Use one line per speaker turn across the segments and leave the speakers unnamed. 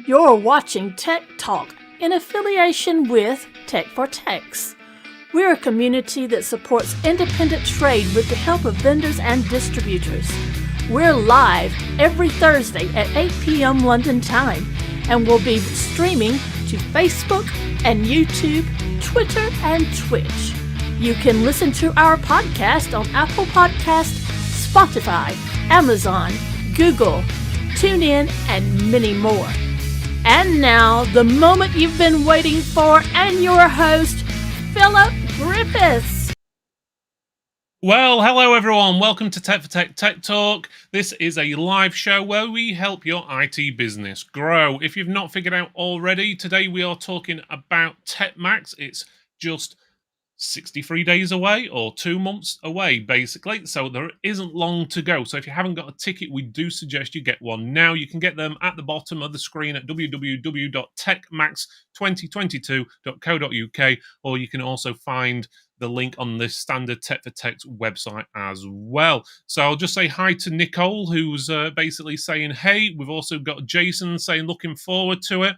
You're watching Tech Talk in affiliation with Tech for Techs. We're a community that supports independent trade with the help of vendors and distributors. We're live every Thursday at 8 p.m. London time, and we'll be streaming to Facebook and YouTube, Twitter, and Twitch. You can listen to our podcast on Apple Podcast, Spotify, Amazon, Google, TuneIn, and many more. And now, the moment you've been waiting for, and your host, Philip Griffiths.
Well, hello everyone. Welcome to Tech for Tech Tech Talk. This is a live show where we help your IT business grow. If you've not figured out already, today we are talking about TechMax. It's just 63 days away, or 2 months away, basically. So there isn't long to go. So if you haven't got a ticket, we do suggest you get one now. You can get them at the bottom of the screen at www.techmax2022.co.uk, or you can also find the link on the standard Tech for Tech's website as well. So I'll just say hi to Nicole, who's basically saying, hey. We've also got Jason saying, looking forward to it.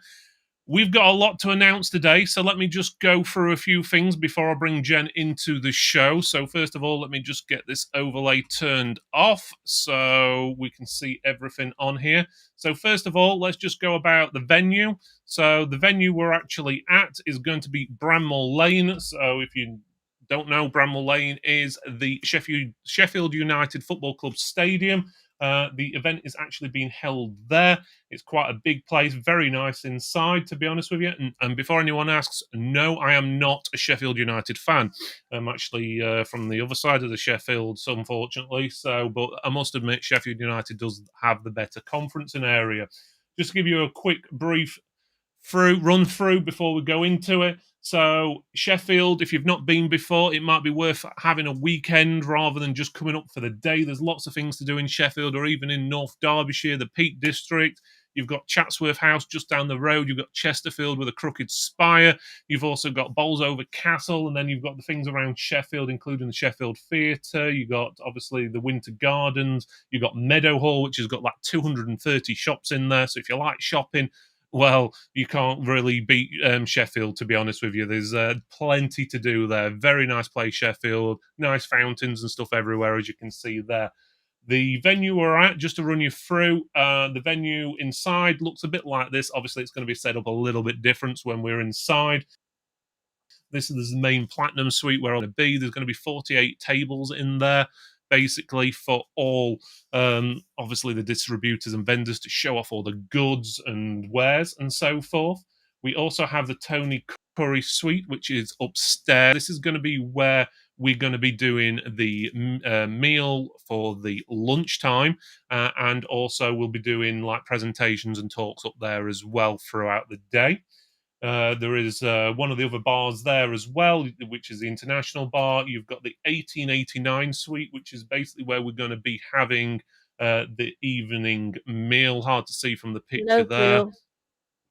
We've got a lot to announce today, so let me just go through a few things before I bring Jen into the show. So first of all, let me just get this overlay turned off so we can see everything on here. So first of all, let's just go about the venue. So the venue we're actually at is going to be Bramall Lane. So if you don't know, Bramall Lane is the Sheffield United Football Club Stadium. The event is actually being held there. It's quite a big place, very nice inside, to be honest with you. And before anyone asks, no, I am not a Sheffield United fan. I'm actually from the other side of the Sheffields, unfortunately. But I must admit, Sheffield United does have the better conference and area. Just to give you a quick, brief run through before we go into it. So Sheffield, if you've not been before, it might be worth having a weekend rather than just coming up for the day. There's lots of things to do in Sheffield, or even in North Derbyshire, the Peak District. You've got Chatsworth House just down the road. You've got Chesterfield with a crooked spire. You've also got Bolsover Castle, and then you've got the things around Sheffield, including the Sheffield Theatre. You've got, obviously, the Winter Gardens. You've got Meadowhall, which has got like 230 shops in there. So if you like shopping, well, you can't really beat Sheffield, to be honest with you. There's plenty to do there. Very nice place, Sheffield. Nice fountains and stuff everywhere, as you can see there. The venue we're at, just to run you through, the venue inside looks a bit like this. Obviously, it's going to be set up a little bit different when we're inside. This is the main platinum suite where I'm going to be. There's going to be 48 tables in there, basically for all, obviously, the distributors and vendors to show off all the goods and wares and so forth. We also have the Tony Curry suite, which is upstairs. This is going to be where we're going to be doing the meal for the lunchtime, and also we'll be doing like presentations and talks up there as well throughout the day. There is one of the other bars there as well, which is the international bar. You've got the 1889 suite, which is basically where we're going to be having the evening meal. Hard to see from the picture
No
there.
clue.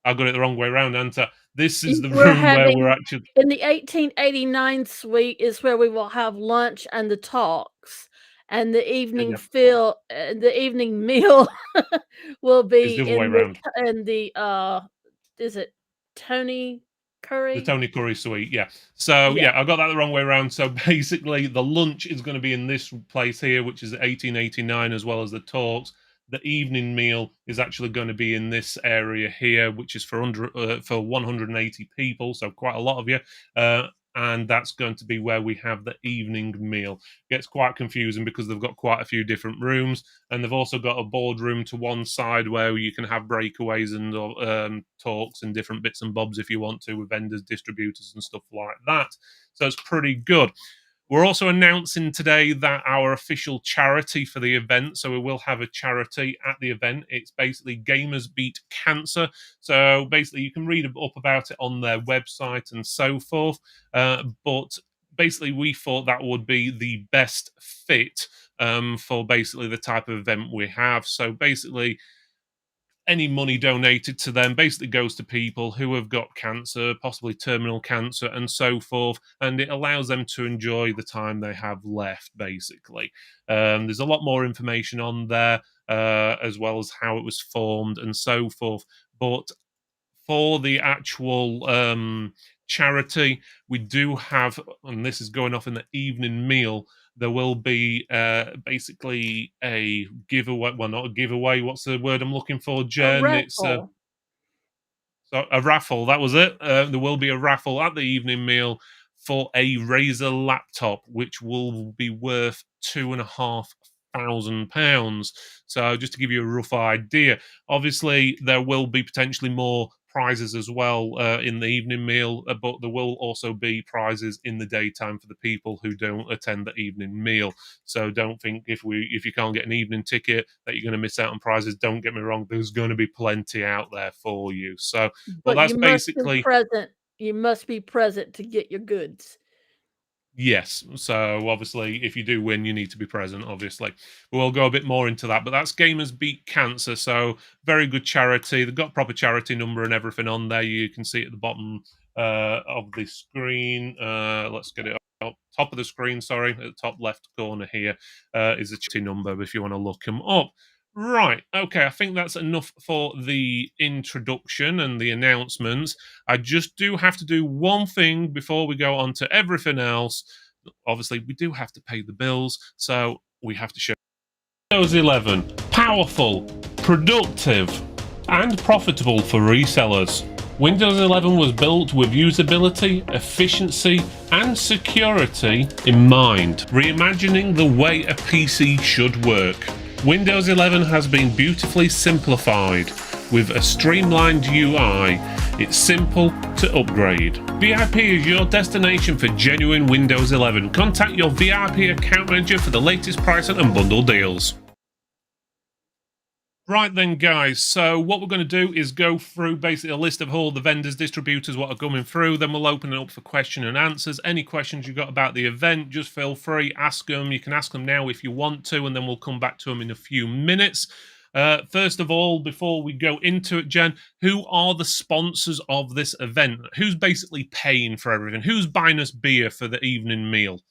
I got it the wrong way around, Anta. This is the
We're
room where we're
having
actually.
in the 1889 suite is where we will have lunch and the talks, and the evening
Yeah,
the evening meal will
is
be
the other way around.
in the is it Tony
The
Curry?
Tony Curry suite, yeah. So,
Yeah.
yeah, I got that the wrong way around. So, basically, the lunch is going to be in this place here, which is 1889, as well as the talks. The evening meal is actually going to be in this area here, which is for 180 people, so quite a lot of you. And that's going to be where we have the evening meal. Gets quite confusing because they've got quite a few different rooms, and they've also got a boardroom to one side where you can have breakaways and talks and different bits and bobs if you want to, with vendors, distributors, and stuff like that. So it's pretty good. We're also announcing today that our official charity for the event, so we will have a charity at the event. It's basically Gamers Beat Cancer. So basically, you can read up about it on their website and so forth. But basically, we thought that would be the best fit for basically the type of event we have. So basically, any money donated to them basically goes to people who have got cancer, possibly terminal cancer, and so forth, and it allows them to enjoy the time they have left, basically. There's a lot more information on there, as well as how it was formed and so forth. But for the actual charity, we do have, and this is going off in the evening meal, there will be basically a giveaway. Well, not a giveaway. What's the word I'm looking for,
A
Jen? It's
raffle.
so a raffle. That was it. There will be a raffle at the evening meal for a Razer laptop, which will be worth £2,500. So just to give you a rough idea, obviously there will be potentially more prizes as well in the evening meal, but there will also be prizes in the daytime for the people who don't attend the evening meal. So don't think if you can't get an evening ticket that you're going to miss out on prizes. Don't get me wrong, there's going to be plenty out there for you. So, well,
But
that's
you must be
basically.
present. You must be present to get your goods.
Yes. So obviously, if you do win, you need to be present, obviously. We'll go a bit more into that. But that's Gamers Beat Cancer. So very good charity. They've got proper charity number and everything on there. You can see at the bottom of the screen. Let's get it up. Top of the screen, sorry. At the top left corner here is the charity number if you want to look them up. Right. Okay. I think that's enough for the introduction and the announcements. I just do have to do one thing before we go on to everything else. Obviously, we do have to pay the bills, so we have to show Windows 11 powerful, productive, and profitable for resellers. Windows 11 was built with usability, efficiency, and security in mind, reimagining the way a PC should work. Windows 11 has been beautifully simplified with a streamlined UI. It's simple to upgrade. VIP is your destination for genuine Windows 11. Contact your VIP account manager for the latest pricing and bundle deals. Right then, guys, so what we're going to do is go through basically a list of all the vendors, distributors, what are coming through. Then we'll open it up for question and answers. Any questions you've got about the event, just feel free, ask them. You can ask them now if you want to, and then we'll come back to them in a few minutes. First of all, before we go into it, Jen, who are the sponsors of this event? Who's basically paying for everything? Who's buying us beer for the evening meal?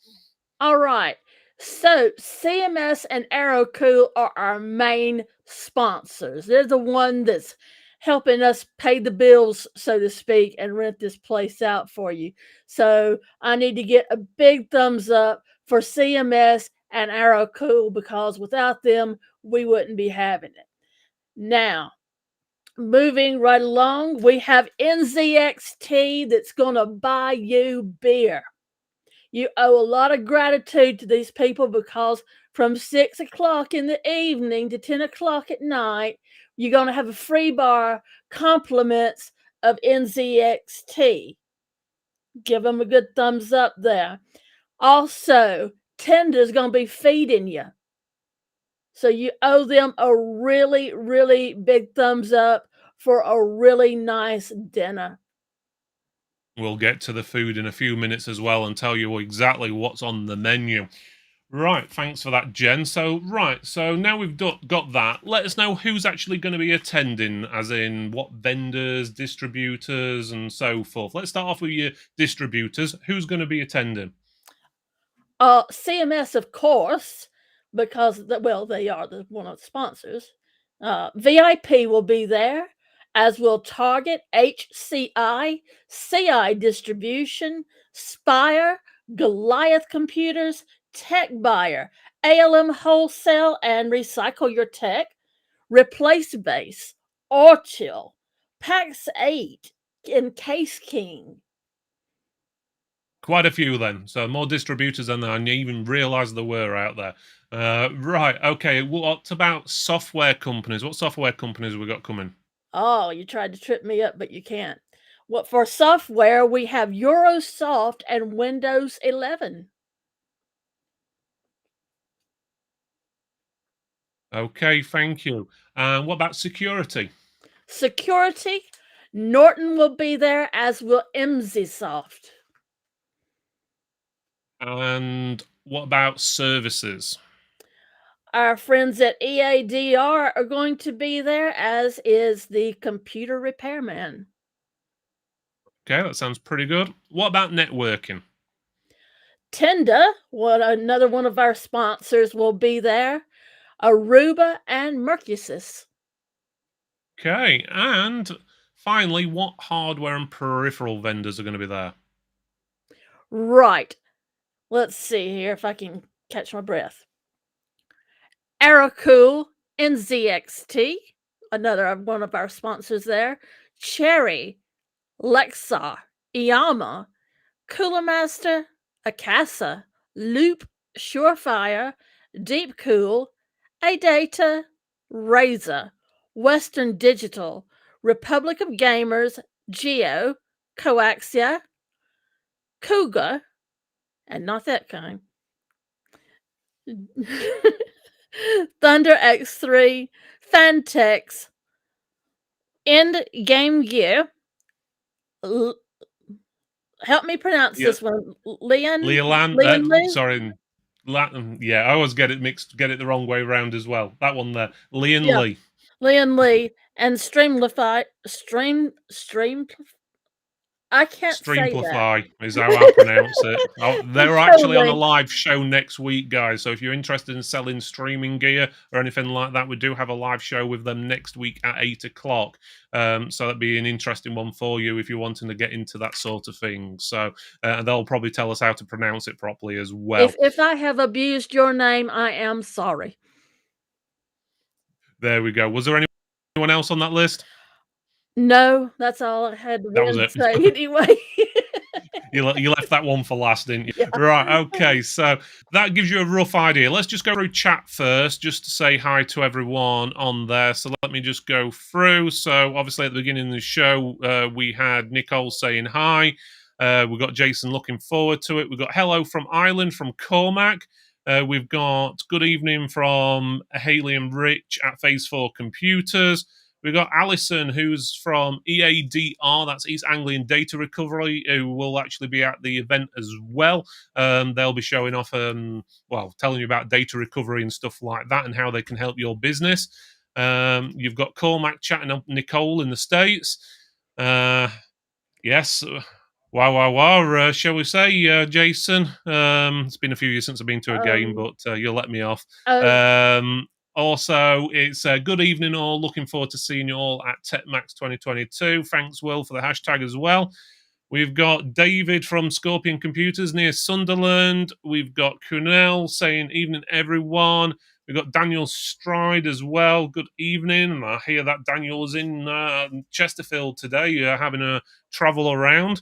All right. So CMS and AeroCool are our main sponsors. They're the one that's helping us pay the bills, so to speak, and rent this place out for you. So I need to get a big thumbs up for CMS and Arrow Cool, because without them, we wouldn't be having it. Now, moving right along, we have NZXT that's going to buy you beer. You owe a lot of gratitude to these people, because from 6 o'clock in the evening to 10 o'clock at night, you're going to have a free bar, compliments of NZXT. Give them a good thumbs up there. Also, Tinder's going to be feeding you. So you owe them a really, really big thumbs up for a really nice dinner.
We'll get to the food in a few minutes as well and tell you exactly what's on the menu. Right, thanks for that, Jen. So now we've got that. Let us know who's actually going to be attending, as in what vendors, distributors, and so forth. Let's start off with your distributors. Who's going to be attending?
CMS, of course, because they are one of the sponsors. VIP will be there, as will Target, HCI, CI Distribution, Spire, Goliath Computers, Tech Buyer, ALM Wholesale and Recycle Your Tech, Replace Base, Orchill, PAX 8, and Case King.
Quite a few then. So more distributors than I even realised there were out there. Right, okay. What about software companies? What software companies have we got coming?
Oh, you tried to trip me up, but you can't. What for software, we have Eurosoft and Windows 11.
Okay, thank you. What about security?
Security, Norton will be there, as will MZSoft.
And what about services?
Our friends at EADR are going to be there, as is the computer repairman.
Okay, that sounds pretty good. What about networking?
Tenda, another one of our sponsors, will be there. Aruba and Mercusys.
Okay, and finally, what hardware and peripheral vendors are going to be there?
Right. Let's see here if I can catch my breath. Aracool and ZXT, another one of our sponsors there. Cherry, Lexa, Iyama, Cooler Master, Akasa, Loop, Surefire, Deep Cool, Adata, Razer, Western Digital, Republic of Gamers, Geo, Coaxia, Kuga, and not that kind. Thunder X3, Fantex, End Game Gear. Help me pronounce
Yeah,
this one. Leon?
Leoland.
Leon Lee?
Sorry, Latin. Yeah, I always get it the wrong way around as well. That one there, Leon
Yeah.
Lee.
Leon Lee and Stream. I can't say that.
Streamplify is how I pronounce it. They're actually on a
Totally.
live show next week, guys. So if you're interested in selling streaming gear or anything like that, we do have a live show with them next week at 8 o'clock. So that'd be an interesting one for you if you're wanting to get into that sort of thing. So they'll probably tell us how to pronounce it properly as well.
If I have abused your name, I am sorry.
There we go. Was there anyone else on that list?
No, that's all I had
That was
to
it.
say anyway.
You left that one for last, didn't you?
Yeah.
Right, okay, so that gives you a rough idea. Let's just go through chat first, just to say hi to everyone on there. So let me just go through. So obviously at the beginning of the show, we had Nicole saying hi. We've got Jason looking forward to it. We've got hello from Ireland, from Cormac. We've got good evening from Haley and Rich at Phase 4 Computers. We've got Alison, who's from EADR, that's East Anglian Data Recovery, who will actually be at the event as well. They'll be showing off, telling you about data recovery and stuff like that and how they can help your business. You've got Cormac chatting up Nicole in the States. Yes. Wow. Shall we say, Jason? It's been a few years since I've been to a game, but you'll let me off. Also, it's good evening all. Looking forward to seeing you all at TechMax 2022. Thanks, Will, for the hashtag as well. We've got David from Stalwart Computers near Sunderland. We've got Kunal saying, evening, everyone. We've got Daniel Stride as well. Good evening. And I hear that Daniel is in Chesterfield today, having a travel around.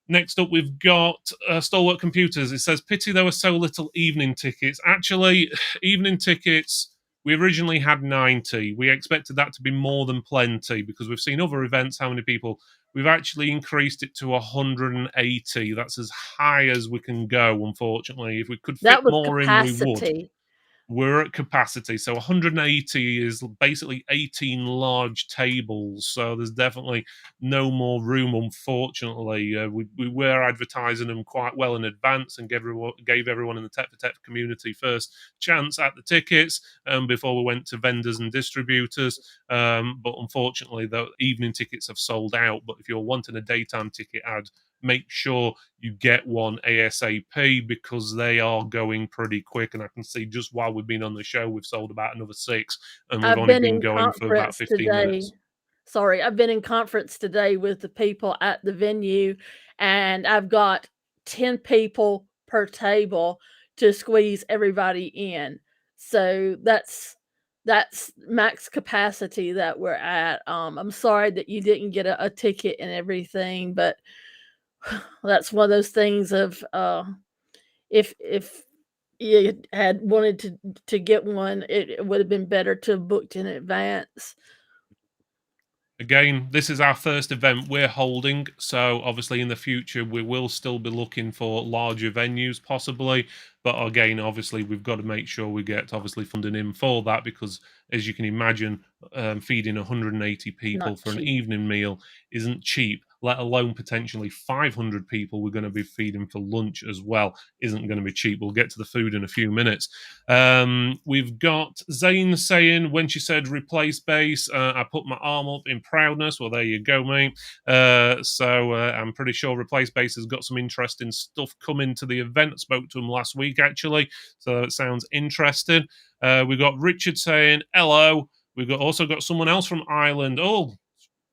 Next up, we've got Stalwart Computers. It says, pity there were so little evening tickets. Actually, evening tickets, we originally had 90. We expected that to be more than plenty because we've seen other events, how many people. We've actually increased it to 180. That's as high as we can go, unfortunately. If we could fit
That was
more in, we would.
capacity.
We're at capacity. So 180 is basically 18 large tables. So there's definitely no more room, unfortunately. We were advertising them quite well in advance and gave everyone in the Tech for Tech community first chance at the tickets before we went to vendors and distributors. But unfortunately, the evening tickets have sold out. But if you're wanting a daytime ticket, make sure you get one ASAP because they are going pretty quick. And I can see just while we've been on the show, we've sold about another 6, and we've
I've
only
been
been
in
going for about
conference
15
today.
minutes.
Sorry, I've been in conference today with the people at the venue, and I've got 10 people per table to squeeze everybody in. So that's max capacity that we're at. I'm sorry that you didn't get a ticket and everything, but that's one of those things of if you had wanted to get one, it would have been better to have booked in advance.
Again, this is our first event we're holding, so obviously in the future we will still be looking for larger venues possibly, but again, obviously we've got to make sure we get obviously funding in for that because as you can imagine, feeding 180 people
Not
for an
cheap.
evening meal isn't cheap, let alone potentially 500 people we're going to be feeding for lunch as well isn't going to be cheap. We'll get to the food in a few minutes. We've got Zane saying, when she said replace base, I put my arm up in proudness. Well, there you go, mate. So I'm pretty sure replace base has got some interesting stuff coming to the event. I spoke to him last week, actually. So it sounds interesting. We've got Richard saying, hello. We've also got someone else from Ireland. Oh,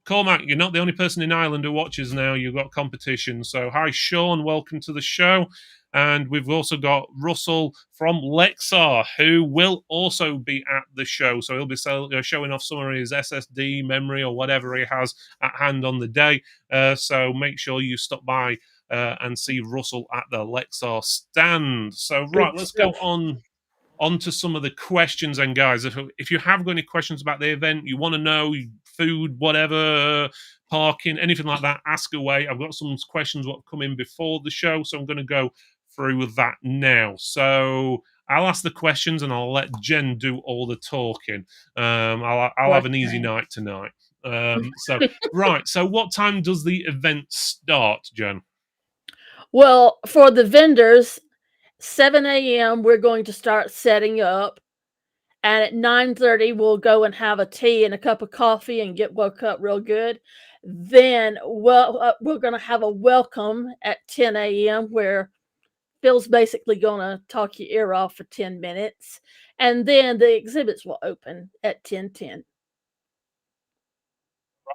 Cormac, you're not the only person in Ireland who watches now. You've got competition. So, hi, Sean. Welcome to the show. And we've also got Russell from Lexar, who will also be at the show. So, he'll be showing off some of his SSD, memory, or whatever he has at hand on the day. So, make sure you stop by and see Russell at the Lexar stand. So, right,
Good
let's go
stuff.
on to some of the questions. And guys, if you have got any questions about the event, you want to know food, whatever, parking, anything like that, ask away. I've got some questions what come in before the show, so I'm going to go through with that now. So I'll ask the questions and I'll let Jen do all the talking. I'll have an easy night tonight. Right, so what time does the event start, Jen?
Well, for the vendors, 7 a.m. we're going to start setting up, and at 9:30 we'll go and have a tea and a cup of coffee and get woke up real good. Then, we're going to have a welcome at 10 a.m. where Phil's basically going to talk your ear off for 10 minutes, and then the exhibits will open at 10:10.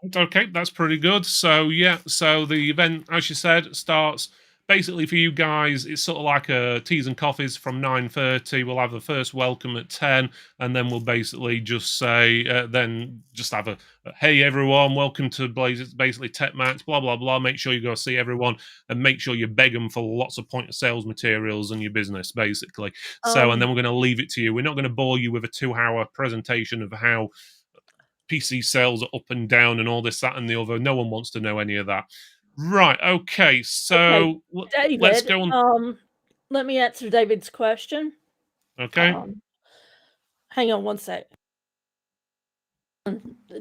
Right, okay, that's pretty good. So yeah, so the event, as you said, starts basically for you guys. It's sort of like a teas and coffees from 9:30. We'll have the first welcome at 10, and then we'll basically just say, then just have a hey everyone, welcome to Blazers, basically Tech Max, blah blah blah. Make sure you go see everyone, and make sure you beg them for lots of point of sales materials and your business, basically. So, and then we're going to leave it to you. We're not going to bore you with a 2-hour presentation of how PC sales are up and down and all this, that, and the other. No one wants to know any of that. Right. Okay. So
David,
let's go on.
let me answer David's question.
Okay.
Hang on one sec.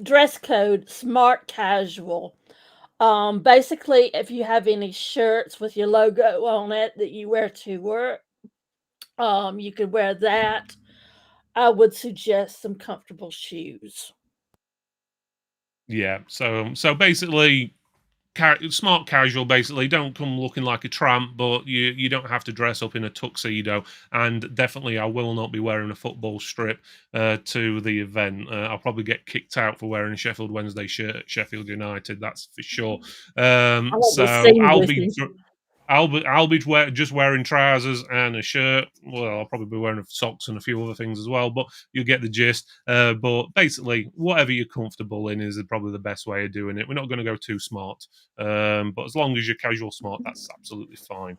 Dress code, smart casual. Basically, if you have any shirts with your logo on it that you wear to work, you could wear that. I would suggest some comfortable shoes.
Yeah. So basically, smart casual, basically. Don't come looking like a tramp, but you don't have to dress up in a tuxedo. And definitely, I will not be wearing a football strip to the event. I'll probably get kicked out for wearing a Sheffield Wednesday shirt at Sheffield United. That's for sure.
I won't be
So
seen with you.
just wearing trousers and a shirt. Well, I'll probably be wearing socks and a few other things as well, but you get the gist. But basically, whatever you're comfortable in is probably the best way of doing it. We're not going to go too smart, but as long as you're casual smart, that's absolutely fine.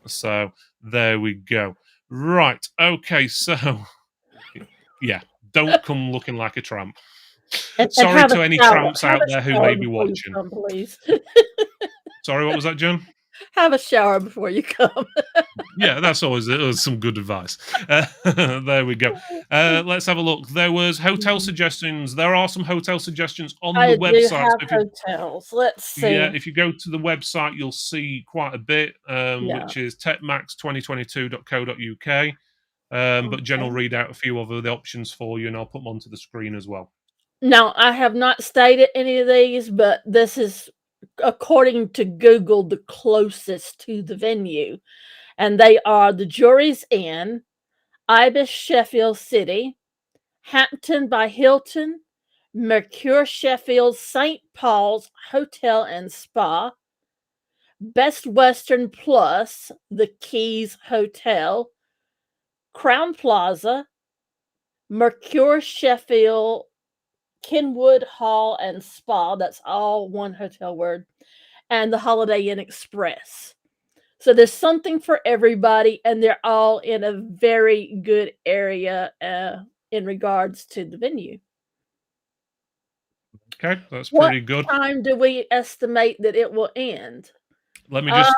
So there we go. Right. Okay. So yeah, don't come looking like a tramp.
And
Sorry
have a
to any
shower.
tramps
Have
out
a
there who
shower
may be
before you
watching.
come, please.
Sorry, what was that, John?
Have a shower before you come.
Yeah, that's always some good advice. There we go. Let's have a look. There was hotel suggestions. There are some hotel suggestions on the
I do
website.
have
So
hotels. Let's
yeah,
see.
if you go to the website, you'll see quite a bit,
Yeah.
which is techmax2022.co.uk. But Jen will
Okay.
read out a few of the options for you, and I'll put them onto the screen as well.
Now, I have not stated any of these, but this is according to Google the closest to the venue. And they are the Jury's Inn, Ibis Sheffield City, Hampton by Hilton, Mercure Sheffield St. Paul's Hotel and Spa, Best Western Plus, the Keys Hotel, Crown Plaza, Mercure Sheffield, Kenwood Hall and Spa. That's all one hotel word. And the Holiday Inn Express. So there's something for everybody, and they're all in a very good area in regards to the venue.
Okay, that's
What
pretty good.
time do we estimate that it will end?
Let me
Uh,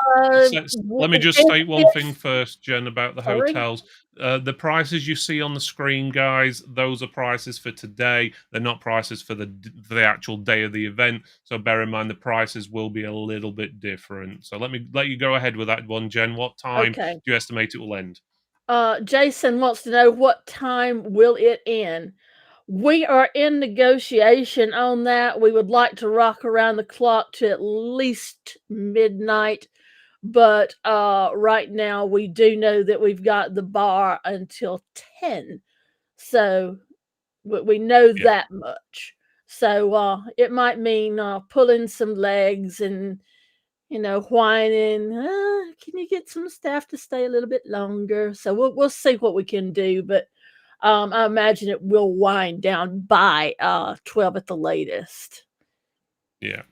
just
w-
let me just
if,
state one thing
if
first, Jen, about the
sorry.
hotels. The prices you see on the screen, guys, those are prices for today. They're not prices for the actual day of the event. So bear in mind the prices will be a little bit different. So let me let you go ahead with that one, Jen. What time
Okay.
do you estimate it will end?
Jason wants to know what time will it end. We are in negotiation on that. We would like to rock around the clock to at least midnight, but right now we do know that we've got the bar until 10. So we know
Yeah.
that much. So it might mean pulling some legs and whining. Can you get some staff to stay a little bit longer? So we'll see what we can do, but I imagine it will wind down by 12 at the latest.
Yeah.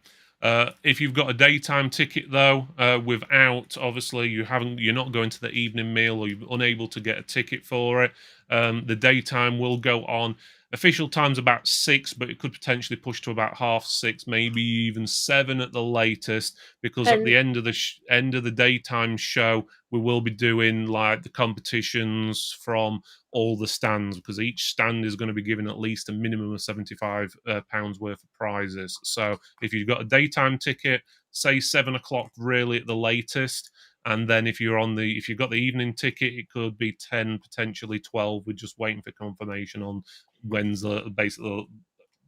If you've got a daytime ticket though, without obviously you're not going to the evening meal or you're unable to get a ticket for it, the daytime will go on. Official time's about 6, but it could potentially push to about half 6, maybe even 7 at the latest. Because at
And
the end of the end of the daytime show, we will be doing like the competitions from all the stands, because each stand is going to be given at least a minimum of £75 worth of prizes. So if you've got a daytime ticket, say 7 o'clock really at the latest, and then if you've got the evening ticket, it could be 10, potentially 12. We're just waiting for confirmation on when's basically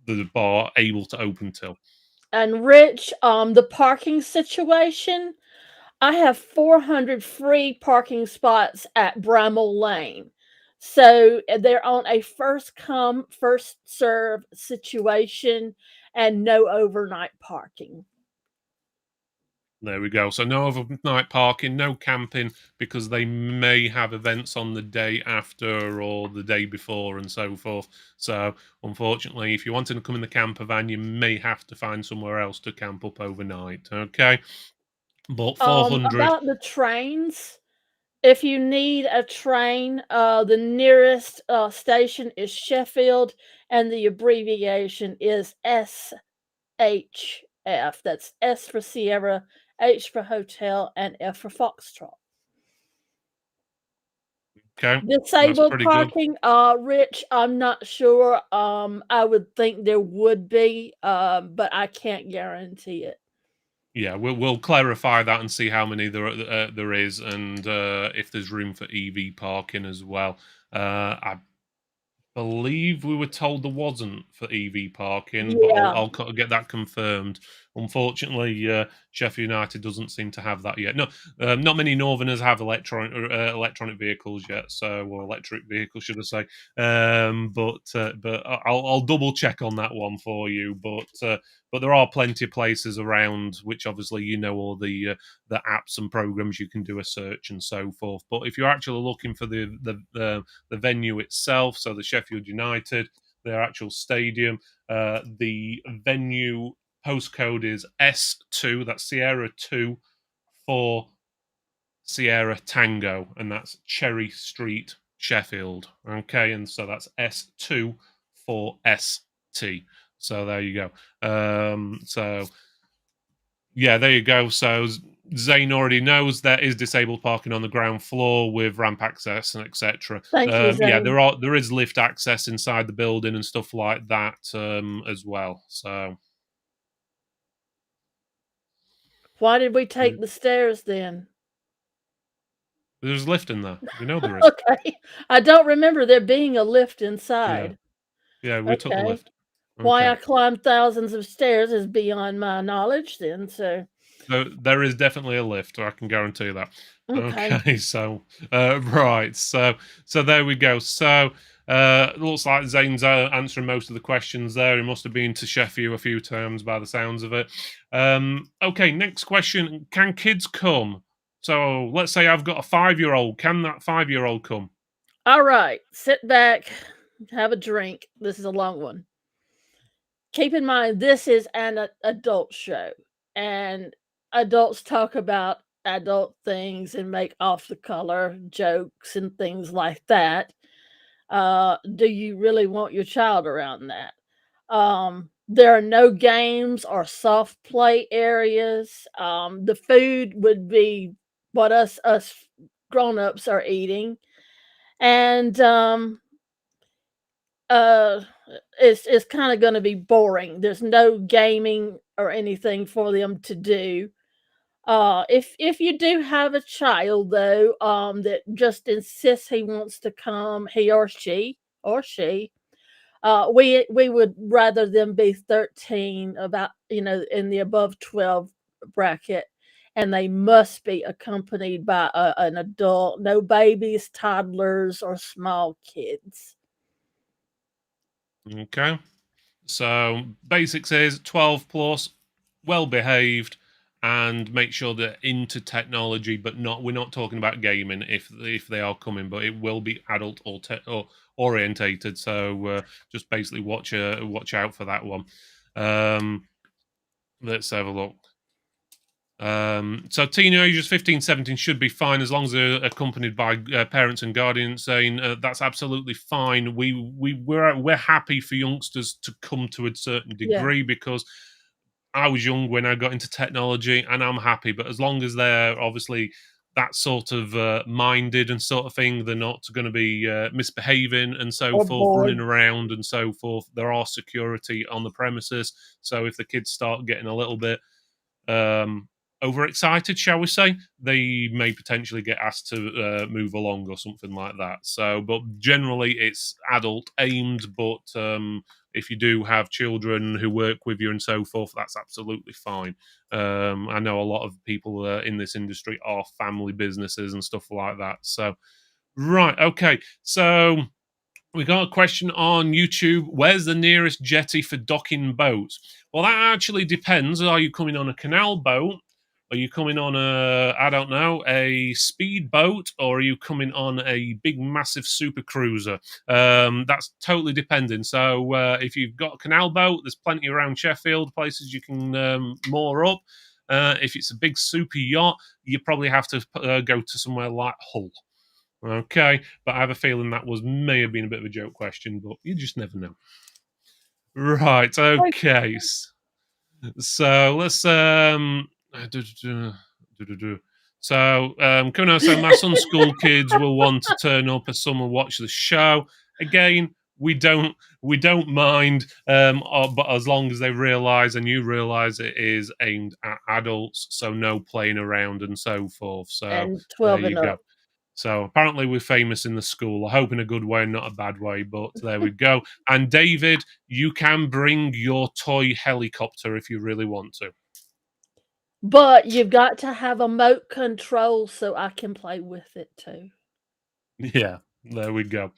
the bar able to open till.
and Rich, the parking situation. I have 400 free parking spots at Bramall Lane. So they're on a first come, first serve situation and no overnight parking.
There we go. So no overnight parking, no camping, because they may have events on the day after or the day before and so forth. So unfortunately, if you're wanting to come in the camper van, you may have to find somewhere else to camp up overnight. Okay. But 400,
About the trains, if you need a train, the nearest station is Sheffield, and the abbreviation is SHF. That's S for Sierra, H for Hotel, and F for Foxtrot.
okay, that's
Disabled
pretty good.
parking, Rich, I'm not sure. I would think there would be, but I can't guarantee it.
Yeah, we'll clarify that and see how many there is, and if there's room for EV parking as well. I believe we were told there wasn't for EV parking, but
Yeah,
I'll get that confirmed. Unfortunately, Sheffield United doesn't seem to have that yet. No, not many Northerners have electronic vehicles yet, so or electric vehicles, should I say? But I'll double check on that one for you. But there are plenty of places around, which obviously all the apps and programs you can do a search and so forth. But if you're actually looking for the venue itself, so the Sheffield United, their actual stadium. The venue postcode is S2, that's Sierra 2 for Sierra Tango, and that's Cherry Street, Sheffield. Okay, and so that's S2 for ST. So there you go. So yeah, there you go. So Zane already knows there is disabled parking on the ground floor with ramp access and etc.
thank you,
Yeah,
Zane.
there is lift access inside the building and stuff like that as well. So
Why did we take the stairs then?
there's lift in there. We know there is.
Okay, I don't remember there being a lift
Yeah,
inside.
yeah, we took the
Okay,
lift.
why
Okay.
I climbed thousands of stairs is beyond my knowledge then. So
So there is definitely a lift. I can guarantee that.
okay,
Okay, so right, so there we go. So looks like Zane's answering most of the questions there. He must have been to Sheffield a few times by the sounds of it. Okay, next question: can kids come? So let's say I've got a 5-year-old. Can that 5-year-old come?
all right. Sit back, have a drink. This is a long one. Keep in mind this is an adult show, and adults talk about adult things and make off the color jokes and things like that. Do you really want your child around that? There are no games or soft play areas. The food would be what us grown-ups are eating. And uh it's kind of going to be boring. There's no gaming or anything for them to do. If you do have a child though, that just insists he wants to come, he or she, we would rather them be 13, about, in the above 12 bracket, and they must be accompanied by an adult. No babies, toddlers, or small kids.
Okay. So basics is 12 plus, well behaved, and make sure they're into technology, but not we're not talking about gaming if they are coming, but it will be adult or orientated. So just basically watch out for that one. Um, let's have a look. So teenagers 15, 17 should be fine as long as they're accompanied by parents and guardians, saying that's absolutely fine. We're happy for youngsters to come to a certain
Yeah,
degree because I was young when I got into technology, and I'm happy. But as long as they're obviously that sort of minded and sort of thing, they're not going to be misbehaving and so
or
forth, running
bored.
around and so forth. There are security on the premises, so if the kids start getting a little bit um, overexcited, shall we say, they may potentially get asked to move along or something like that. So, but generally, it's adult aimed. But if you do have children who work with you and so forth, that's absolutely fine. I know a lot of people in this industry are family businesses and stuff like that. So, right, okay, so we got a question on YouTube. Where's the nearest jetty for docking boats? Well, that actually depends. Are you coming on a canal boat? Are you coming on I don't know, a speed boat? Or are you coming on a big, massive super cruiser? That's totally depending. So if you've got a canal boat, there's plenty around Sheffield, places you can moor up. If it's a big super yacht, you probably have to go to somewhere like Hull. Okay, but I have a feeling that may have been a bit of a joke question, but you just never know. Right, okay. So let's Kuno, so my son's school kids will want to turn up as someone watch the show. Again, we don't mind, but as long as they realise and you realise it is aimed at adults, so no playing around and so forth. So
And
there
12
you
and
go.
up.
So apparently we're famous in the school. I hope in a good way, not a bad way, but there we go. And David, you can bring your toy helicopter if you really want to.
But you've got to have a remote control so I can play with it too.
Yeah, there we go.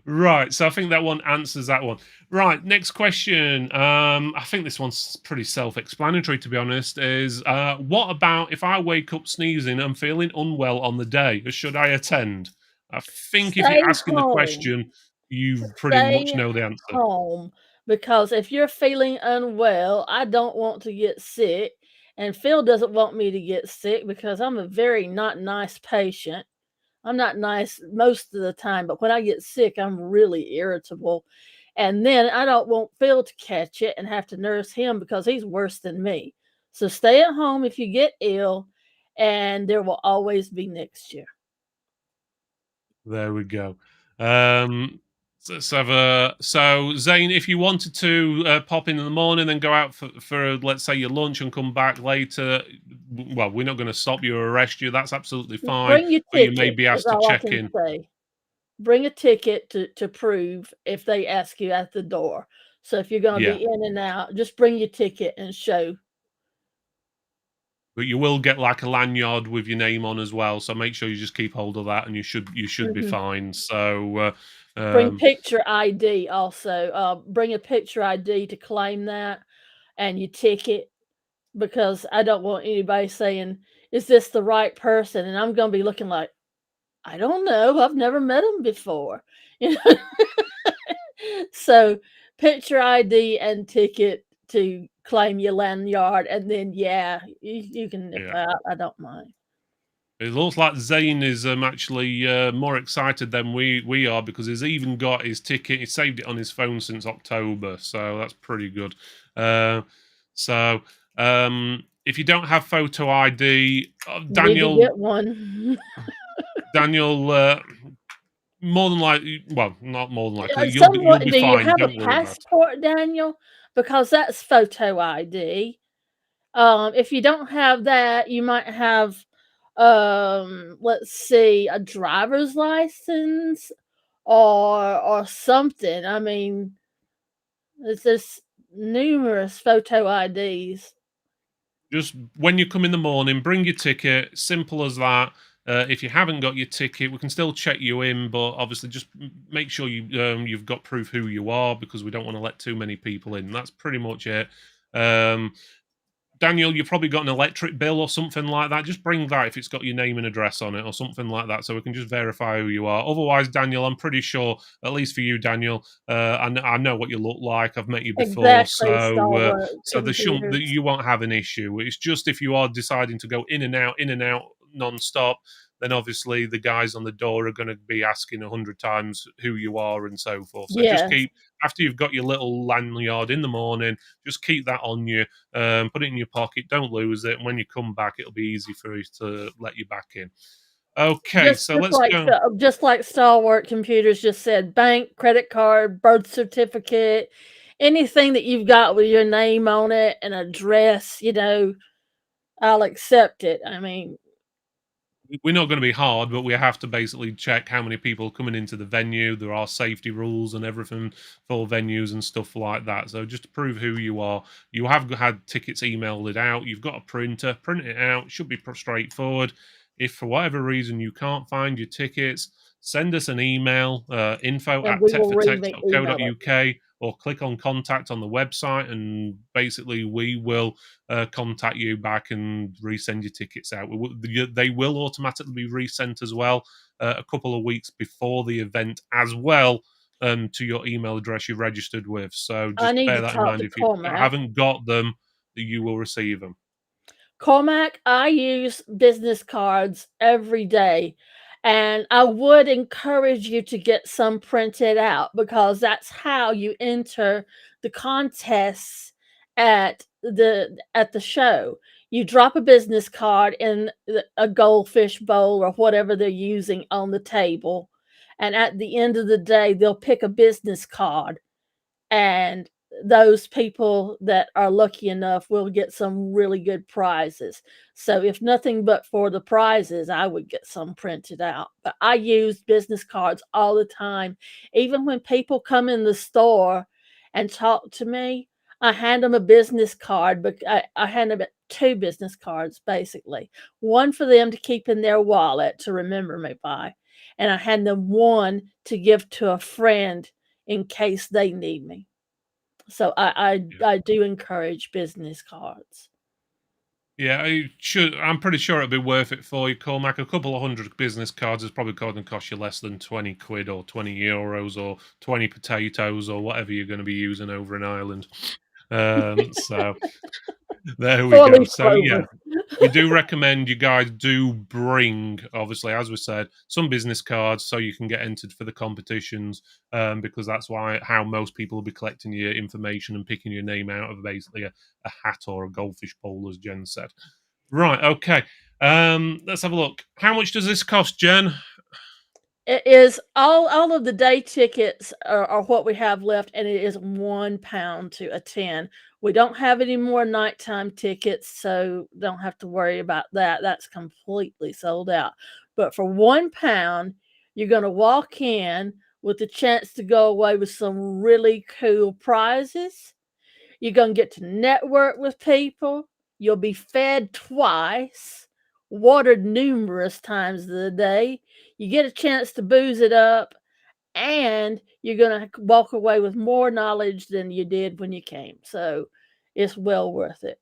Right, so I think that one answers that one. Right, next question. I think this one's pretty self-explanatory, to be honest. Is what about if I wake up sneezing and feeling unwell on the day? Should I attend? I think if
Stay
you're asking the
home.
question, you pretty much
Stay
know the answer.
home because if you're feeling unwell, I don't want to get sick, and Phil doesn't want me to get sick because I'm a very not nice patient. I'm not nice most of the time, but when I get sick, I'm really irritable. And then I don't want Phil to catch it and have to nurse him because he's worse than me. So stay at home if you get ill, and there will always be next year.
There we go. So Zane, if you wanted to pop in the morning, then go out for let's say your lunch and come back later. Well, we're not going to stop you or arrest you. That's absolutely fine.
Bring your
But you may
ticket,
be
is
asked to
all I
check
can
in.
say. Bring a ticket to prove if they ask you at the door. So if you're gonna
Yeah,
be in and out, just bring your ticket and show.
but you will get like a lanyard with your name on as well. So make sure you just keep hold of that, and you should be
Mhm.
fine. So
Bring
um,
picture ID also. Bring a picture ID to claim that and your ticket because I don't want anybody saying, "Is this the right person?" And I'm gonna be looking like, "I don't know. I've never met him before." You know? So, picture ID and ticket to claim your lanyard, and then, yeah, you can nip
yeah.
out. I don't mind.
It looks like Zane is actually more excited than we are because he's even got his ticket. He saved it on his phone since October, so that's pretty good. Uh, so if you don't have photo ID,
Need to
Daniel,
get one.
Daniel, more than likely, well, not more than likely, you'll
Somewhat
be
do you
fine.
have a
Don't worry about it.
passport, Daniel? Because that's photo ID. If you don't have that, you might have, let's see, a driver's license or something. I mean, there's numerous photo IDs.
Just when you come in the morning, bring your ticket. Simple as that. If you haven't got your ticket, we can still check you in, but obviously just make sure you've got proof who you are because we don't want to let too many people in. That's pretty much it. Um, Daniel, you've probably got an electric bill or something like that. Just bring that if it's got your name and address on it or something like that, so we can just verify who you are. Otherwise, Daniel, I'm pretty sure, at least for you, Daniel, I know what you look like. I've met you before,
Exactly,
so
Stalwart
you
Computers.
won't have an issue. It's just if you are deciding to go in and out non-stop, then obviously the guys on the door are going to be asking 100 times who you are and so forth. So just
Yes.
keep after you've got your little lanyard in the morning, just keep that on you. Put it in your pocket. Don't lose it. And when you come back, it'll be easy for us to let you back in. Okay,
Just
so
just
let's
like
go.
just like Stalwart Computers just said, bank, credit card, birth certificate, anything that you've got with your name on it, an address, I'll accept it. I mean,
We're not going to be hard, but we have to basically check how many people coming into the venue. There are safety rules and everything for venues and stuff like that. So just to prove who you are, you have had tickets emailed it out. You've got a printer, print it out. Should be straightforward. If for whatever reason you can't find your tickets, send us an email, info
and
at
we will email it.
techfortech.co.uk, or click on contact on the website, and basically we will contact you back and resend your tickets out. They will automatically be resent as well a couple of weeks before the event as well, to your email address you registered with. So
I
just
need
bear
to
that in
talk
mind.
to
If you
Cormac.
haven't got them, you will receive them.
Cormac, I use business cards every day, and I would encourage you to get some printed out because that's how you enter the contests at the show. You drop a business card in a goldfish bowl or whatever they're using on the table, and at the end of the day, they'll pick a business card, and those people that are lucky enough will get some really good prizes. So if nothing but for the prizes, I would get some printed out. But I use business cards all the time. Even when people come in the store and talk to me, I hand them a business card, but I hand them two business cards basically. One for them to keep in their wallet to remember me by, and I hand them one to give to a friend in case they need me. So I do encourage business cards.
Yeah, I'm pretty sure it'd be worth it for you, Cormac. A couple of hundred business cards is probably going to cost you less than 20 quid or 20 euros or 20 potatoes or whatever you're going to be using over in Ireland. So there we go.
Four-leaf
So yeah,
clover.
we do recommend you guys do bring, obviously, as we said, some business cards so you can get entered for the competitions, because that's how most people will be collecting your information and picking your name out of basically a hat or a goldfish bowl, as Jen said. Right, okay. Let's have a look. How much does this cost, Jen?
It is all of the day tickets are what we have left, and it is £1 to attend. We don't have any more nighttime tickets, so don't have to worry about that. That's completely sold out. But for £1, you're going to walk in with the chance to go away with some really cool prizes. You're going to get to network with people. You'll be fed twice, watered numerous times of the day. You get a chance to booze it up, and you're going to walk away with more knowledge than you did when you came. So it's well worth it.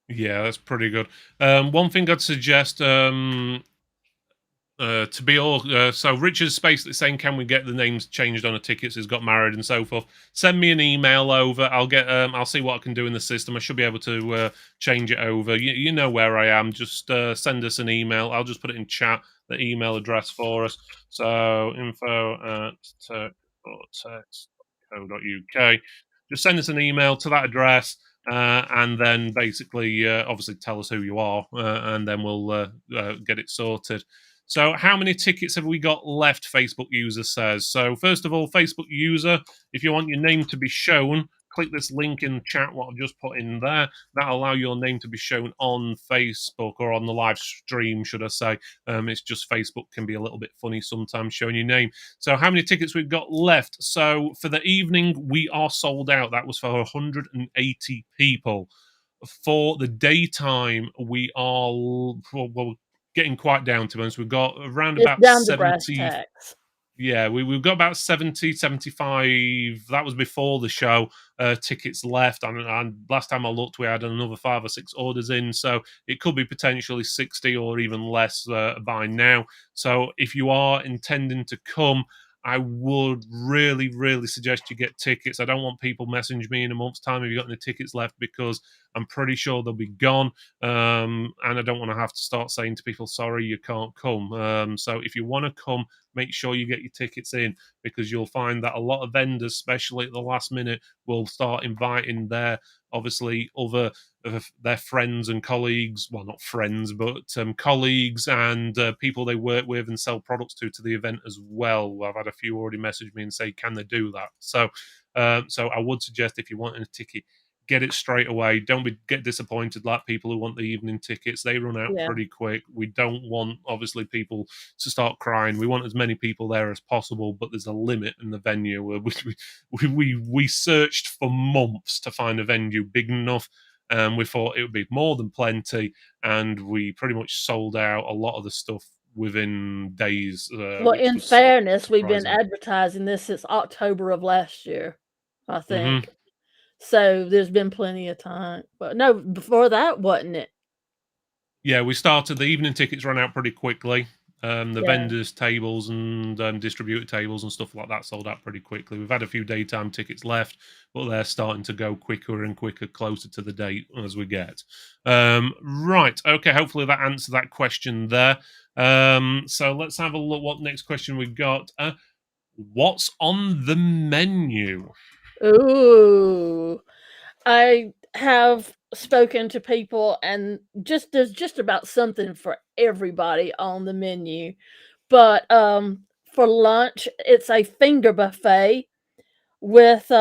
Yeah, that's pretty good. One thing I'd suggest, to be all so Richard's basically saying, can we get the names changed on the tickets? He's got married and so forth. Send me an email over. I'll see what I can do in the system. I should be able to change it over. You know where I am. Just send us an email. I'll just put it in chat, the email address for us. So info@techfortext.co.uk. Just send us an email to that address. And then basically, obviously, tell us who you are, and then we'll get it sorted. So, how many tickets have we got left? Facebook user says. So, first of all, Facebook user, if you want your name to be shown, click this link in the chat, what I've just put in there. That'll allow your name to be shown on Facebook or on the live stream, should I say. It's just Facebook can be a little bit funny sometimes showing your name. So, how many tickets we've got left? So, for the evening, we are sold out. That was for 180 people. For the daytime, we are well, getting quite down to us. We've got around
It's
about
down to brass
70.
tacks.
Yeah, we've got about 70, 75. That was before the show. Tickets left, and last time I looked, we had another 5 or 6 orders in, so it could be potentially 60 or even less by now. So if you are intending to come, I would really, really suggest you get tickets. I don't want people messaging me in a month's time if you've got any tickets left, because I'm pretty sure they'll be gone. And I don't want to have to start saying to people, sorry, you can't come. So if you want to come, make sure you get your tickets in, because you'll find that a lot of vendors, especially at the last minute, will start inviting obviously other their friends and colleagues, well, not friends, but colleagues and people they work with and sell products to the event as well. I've had a few already message me and say, can they do that? So I would suggest, if you want a ticket, get it straight away. Don't get disappointed like people who want the evening tickets. They run out
Yeah.
pretty quick. We don't want, obviously, people to start crying. We want as many people there as possible, but there's a limit in the venue. We searched for months to find a venue big enough, and we thought it would be more than plenty, and we pretty much sold out a lot of the stuff within days,
Well,
which
in
was
fairness, we've been
surprising.
advertising this since October of last year, I
Hmm.
think. So there's been plenty of time. But no, before that, wasn't it?
Yeah, we started. The evening tickets ran out pretty quickly. The
Yeah.
vendors' tables and distributor tables and stuff like that sold out pretty quickly. We've had a few daytime tickets left, but they're starting to go quicker and quicker closer to the date as we get. Right. Okay. Hopefully that answered that question there. So let's have a look. What next question we got? What's on the menu?
Ooh. I have spoken to people, and there's just about something for everybody on the menu. But for lunch, it's a finger buffet with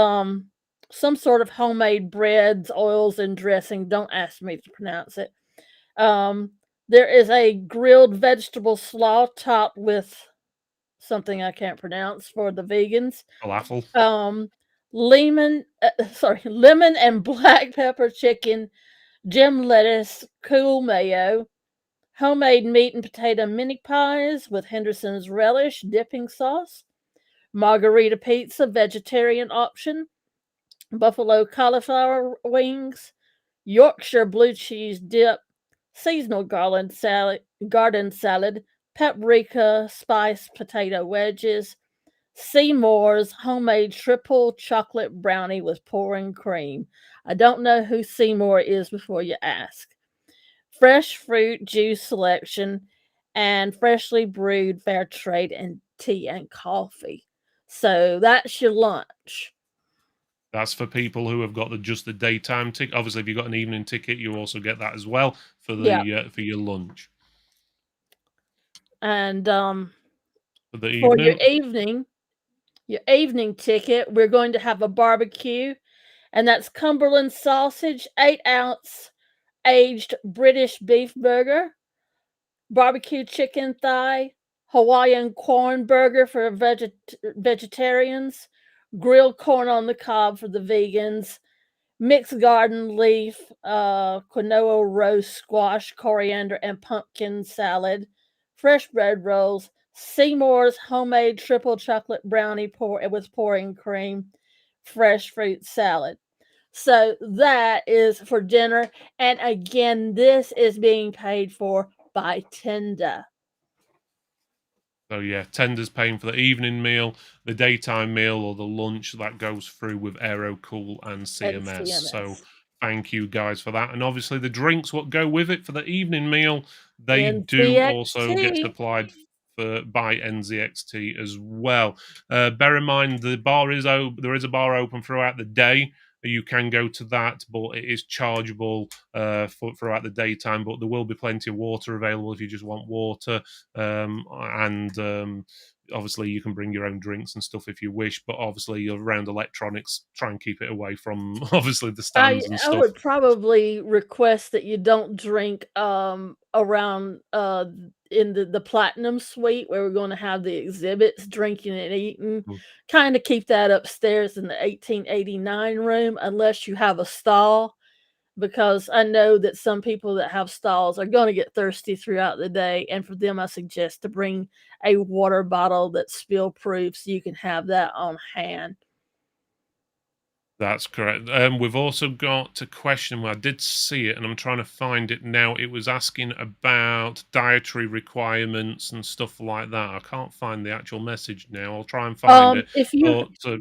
some sort of homemade breads, oils, and dressing. Don't ask me to pronounce it. Um, there is a grilled vegetable slaw topped with something I can't pronounce for the vegans.
Falafel.
Um, lemon and black pepper chicken, gem lettuce, cool mayo, homemade meat and potato mini pies with Henderson's relish dipping sauce, margarita pizza, vegetarian option, buffalo cauliflower wings, Yorkshire blue cheese dip, seasonal garden salad, paprika spice potato wedges, Seymour's homemade triple chocolate brownie with pouring cream. I don't know who Seymour is before you ask. Fresh fruit juice selection and freshly brewed fair trade and tea and coffee. So that's your lunch.
That's for people who have got just the daytime ticket. Obviously, if you've got an evening ticket, you also get that as well
Yeah.
for your lunch
And
for the
for
evening.
your evening ticket, we're going to have a barbecue, and that's Cumberland sausage, 8-ounce aged British beef burger, barbecue chicken thigh, Hawaiian corn burger for vegetarians, grilled corn on the cob for the vegans, mixed garden leaf, quinoa roast squash, coriander, and pumpkin salad, fresh bread rolls, Seymour's homemade triple chocolate brownie with pouring cream, fresh fruit salad. So that is for dinner. And again, this is being paid for by Tenda
So yeah, Tender's paying for the evening meal, the daytime meal, or the lunch that goes through with AeroCool and
and
CMS. So
CMS.
thank you guys for that. And obviously the drinks what go with it for the evening meal, they do also get
NZXT.
supplied by NZXT as well. Bear in mind the bar is open. There is a bar open throughout the day. You can go to that, but it is chargeable throughout the daytime. But there will be plenty of water available if you just want water. And obviously you can bring your own drinks and stuff if you wish, but obviously around electronics, try and keep it away from obviously the
I
stands and
I
stuff.
would probably request that you don't drink around in the platinum suite where we're going to have the exhibits, drinking and eating.
Mm.
Kind of keep that upstairs in the 1889 room unless you have a stall, because I know that some people that have stalls are going to get thirsty throughout the day, and for them I suggest to bring a water bottle that's spill proof so you can have that on hand.
That's correct. We've also got a question where I did see it and I'm trying to find it now. It was asking about dietary requirements and stuff like that. I can't find the actual message now. I'll try and find it.
If you
But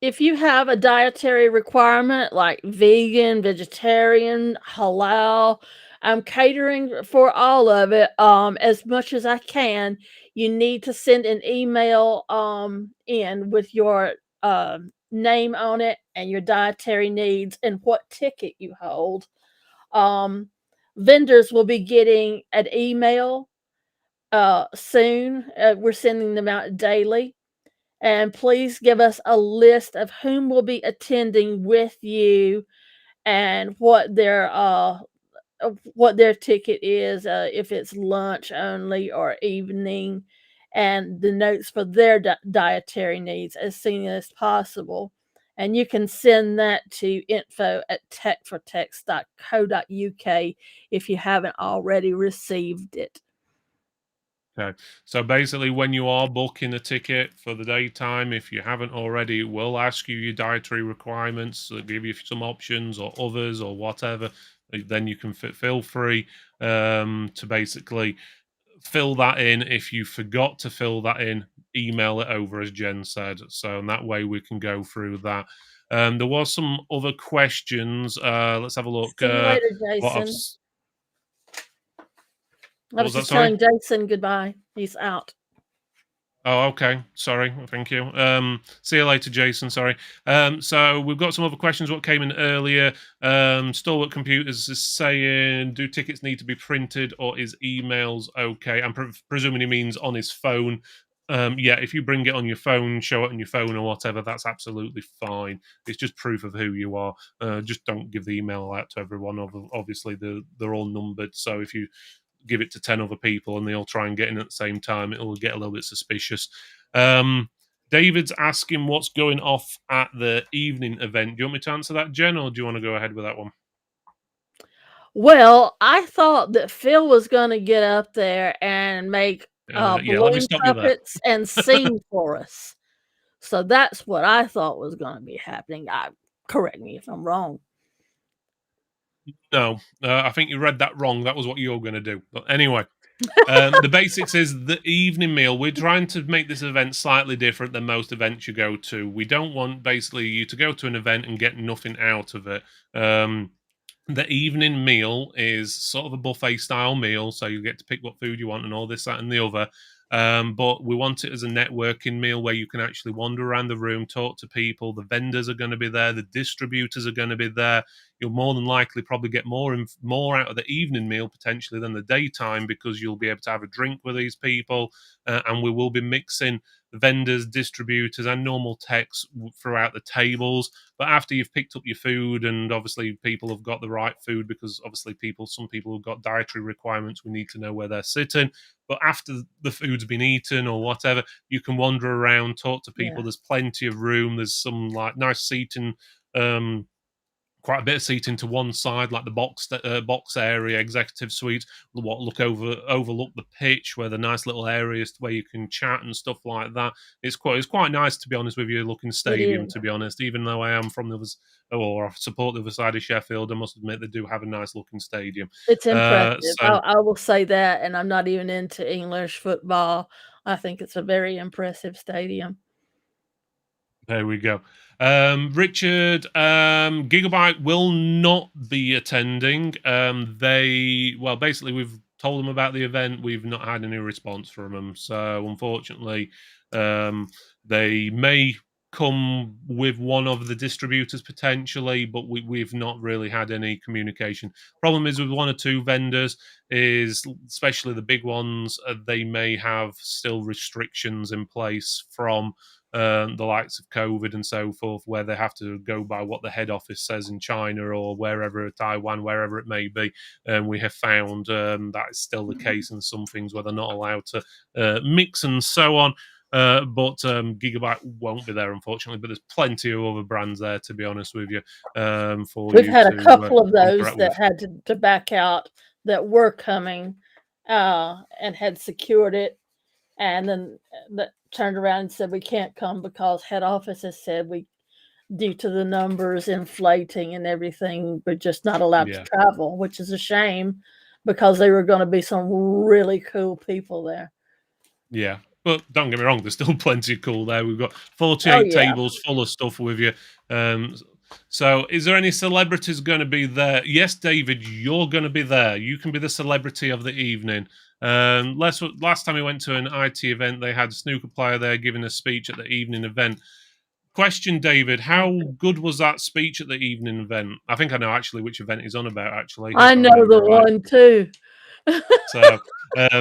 if you have a dietary requirement like vegan, vegetarian, halal, I'm catering for all of it as much as I can. You need to send an email in with your name on it and your dietary needs and what ticket you hold. Um, vendors will be getting an email soon. We're sending them out daily, and please give us a list of whom will be attending with you and what their ticket is, if it's lunch only or evening, and the notes for their dietary needs as soon as possible. And you can send that to info@techfortext.co.uk if you haven't already received it.
okay. So basically, when you are booking a ticket for the daytime, if you haven't already, it will ask you your dietary requirements, give you some options or others or whatever. Then you can feel free to basically fill that in. If you forgot to fill that in, email it over, as Jen said. So in that way, we can go through that. There was some other questions. Let's have a look.
See you later,
What I've,
Jason. I
what
was
was that?
just
Sorry.
telling Jason goodbye. He's out.
Oh, okay. Sorry. Thank you. See you later, Jason. Sorry. So we've got some other questions. What came in earlier? Stalwart Computers is saying, do tickets need to be printed or is emails okay? I'm presuming he means on his phone. Yeah, if you bring it on your phone, show it on your phone or whatever, that's absolutely fine. It's just proof of who you are. Just don't give the email out to everyone. Obviously, they're all numbered, so if you give it to 10 other people and they all try and get in at the same time, it'll get a little bit suspicious. David's asking what's going off at the evening event. Do you want me to answer that, Jen, or do you want to go ahead with that one?
Well, I thought that Phil was gonna get up there and make,
Yeah, let me
balloon
stop you there.
puppets and sing for us. So that's what I thought was gonna be happening. Correct me if I'm wrong.
No, I think you read that wrong. That was what you're going to do. But anyway, the basics is the evening meal. We're trying to make this event slightly different than most events you go to. We don't want basically you to go to an event and get nothing out of it. The evening meal is sort of a buffet style meal, so you get to pick what food you want and all this, that, and the other. But we want it as a networking meal where you can actually wander around the room, talk to people. The vendors are going to be there, the distributors are going to be there. You'll more than likely probably get more out of the evening meal potentially than the daytime because you'll be able to have a drink with these people, and we will be mixing vendors, distributors, and normal techs throughout the tables. But after you've picked up your food, and obviously people have got the right food because obviously some people have got dietary requirements, we need to know where they're sitting. But after the food's been eaten or whatever, you can wander around, talk to people.
Yeah,
There's plenty of room. There's some like nice seating, um, quite a bit of seating to one side, like the box area, executive suite. What overlook the pitch, where the nice little areas where you can chat and stuff like that. It's quite nice, to be honest with you. Looking
it
stadium,
is.
to be honest. Even though I am from or I support the other side of Sheffield, I must admit they do have a nice looking stadium.
It's impressive.
So
I will say that, and I'm not even into English football. I think it's a very impressive stadium.
there we go. Richard, Gigabyte will not be attending. Basically, we've told them about the event. We've not had any response from them. So, unfortunately, um, they may come with one of the distributors potentially, but we've not really had any communication. Problem is with one or two vendors, is especially the big ones, they may have still restrictions in place from the likes of COVID and so forth, where they have to go by what the head office says in China or wherever, Taiwan, wherever it may be. And we have found that is still the case in some things where they're not allowed to mix and so on. But Gigabyte won't be there, unfortunately. But there's plenty of other brands there, to be honest with you, for
We've
you
had a
to
couple of those
interact
that
with.
had to back out that were coming, and had secured it, and then that turned around and said we can't come because head office has said we, due to the numbers inflating and everything, we're just not allowed to
Yeah.
travel, which is a shame because they were going to be some really cool people there.
Yeah. But don't get me wrong, there's still plenty of cool there. We've got
Oh
48
yeah.
tables full of stuff with you. Um, so, is there any celebrities going to be there? Yes, David, you're going to be there. You can be the celebrity of the evening. Last time we went to an IT event, they had a snooker player there giving a speech at the evening event. Question, David, how good was that speech at the evening event? I think I know actually which event he's on about, actually,
I
if I
know the
remember right.
one too.
So,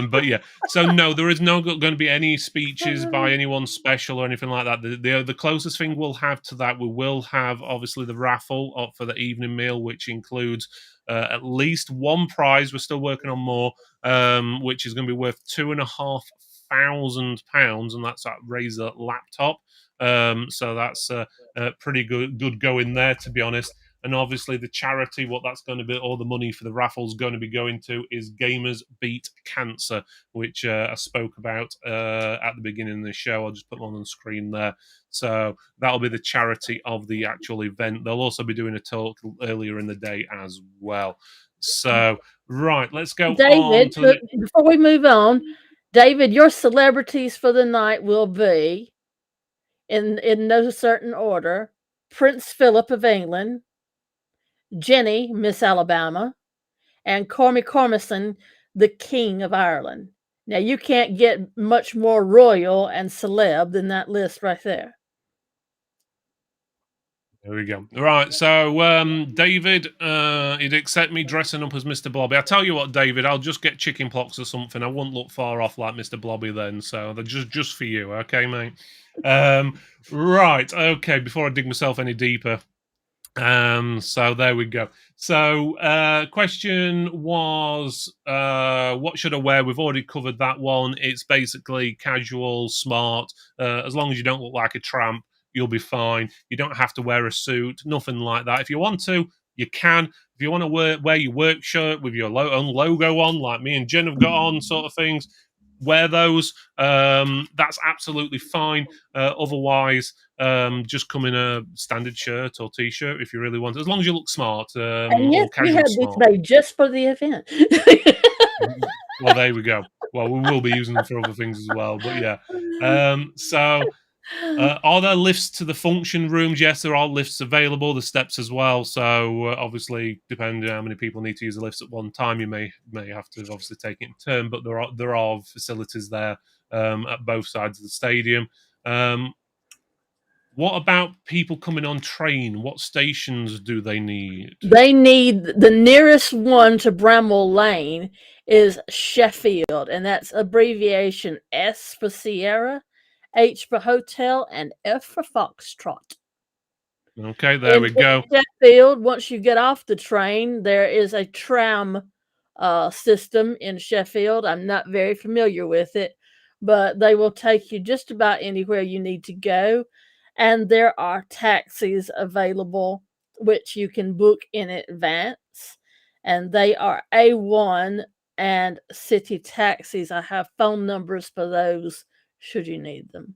but yeah, so no, there is no going to be any speeches by anyone special or anything like that. The closest thing we'll have to that, we will have obviously the raffle up for the evening meal, which includes at least one prize. We're still working on more, which is going to be worth £2,500, and that's that Razer laptop. So that's pretty good going there, to be honest. And obviously, the charity, what that's going to be, all the money for the raffle is going to be going to is Gamers Beat Cancer, which I spoke about at the beginning of the show. I'll just put them on the screen there. So that'll be the charity of the actual event. They'll also be doing a talk earlier in the day as well. So, right, let's go on
David,
to the.
before we move on, David, your celebrities for the night will be, in no certain order, Prince Philip of England, Jenny, Miss Alabama, and Cormy Cormison, the King of Ireland. Now you can't get much more royal and celeb than that list right there.
There we go. Right, so David, he'd accept me dressing up as Mr. Blobby. I tell you what, David, I'll just get chicken pox or something. I wouldn't look far off like Mr. Blobby then. So they're just for you, okay, mate? Right, okay. Before I dig myself any deeper, so there we go. So question was what should I wear? We've already covered that one. It's basically casual, smart, as long as you don't look like a tramp, you'll be fine. You don't have to wear a suit, nothing like that. If you want to, you can. If you want to wear your work shirt with your own logo on, like me and Jen have got on, sort of things, wear those. That's absolutely fine. Otherwise, just come in a standard shirt or t-shirt if you really want, as long as you look smart,
And yes,
or
we
casual
had this
smart.
made just for the event.
Well, there we go. Well, we will be using them for other things as well, but yeah. So are there lifts to the function rooms? Yes, there are lifts available. The steps as well. So obviously, depending on how many people need to use the lifts at one time, you may have to obviously take it in turn. But there are facilities there at both sides of the stadium. What about people coming on train? What stations do they need?
They need the nearest one to Bramwell Lane is Sheffield, and that's abbreviation S for Sierra, H for Hotel, and F for Foxtrot.
Okay, there we go.
In Sheffield, once you get off the train, there is a tram system in Sheffield. I'm not very familiar with it, but they will take you just about anywhere you need to go. And there are taxis available, which you can book in advance. And they are A1 and city taxis. I have phone numbers for those should you need them.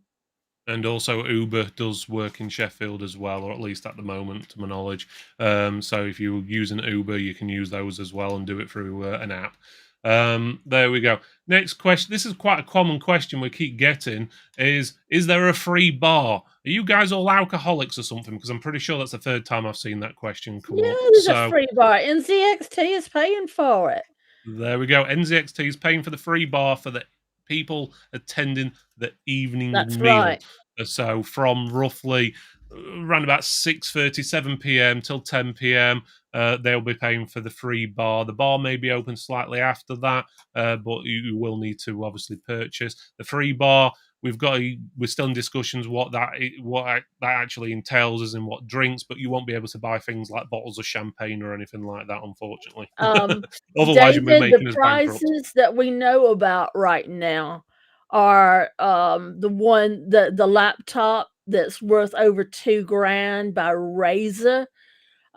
And also Uber does work in Sheffield as well, or at least at the moment, to my knowledge. So if you use an Uber, you can use those as well and do it through an app. There we go. Next question. This is quite a common question we keep getting: is there a free bar? Are you guys all alcoholics or something? Because I'm pretty sure that's the third time I've seen that question come
Yeah,
up.
there's a
So
free bar. NZXT is paying for it.
there we go. NZXT is paying for the free bar for the people attending the evening
That's
meal.
right.
So from roughly around about 6:30, 7 p.m. till 10 p.m., they'll be paying for the free bar. The bar may be open slightly after that, but you will need to obviously purchase the free bar. We're still in discussions what that actually entails, as in what drinks, but you won't be able to buy things like bottles of champagne or anything like that, unfortunately.
Um,
Otherwise, you'll be
David, the
making us bankrupt.
prizes that we know about right now are the laptop that's worth over 2 grand by Razer,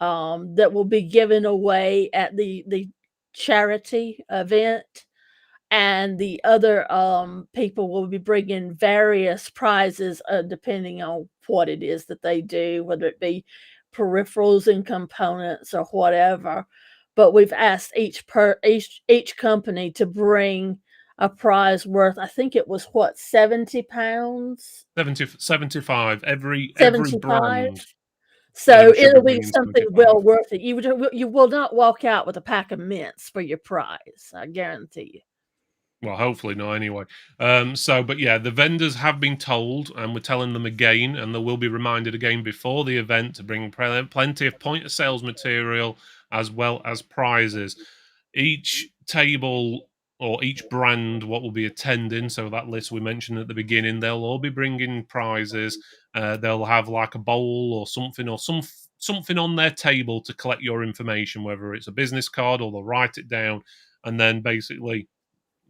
that will be given away at the charity event. And the other people will be bringing various prizes depending on what it is that they do, whether it be peripherals and components or whatever. But we've asked each company to bring a prize worth, I think it was what, £70,
75. Every
75.
brand
So
should be
it'll be
bringing
something
75.
well worth it. You will not walk out with a pack of mints for your prize, I guarantee you.
Well, hopefully not anyway. But yeah, the vendors have been told, and we're telling them again, and they will be reminded again before the event to bring plenty of point of sales material as well as prizes. Each table or each brand, what will be attending, so that list we mentioned at the beginning, they'll all be bringing prizes. They'll have like a bowl or something, or something on their table to collect your information, whether it's a business card or they'll write it down, and then basically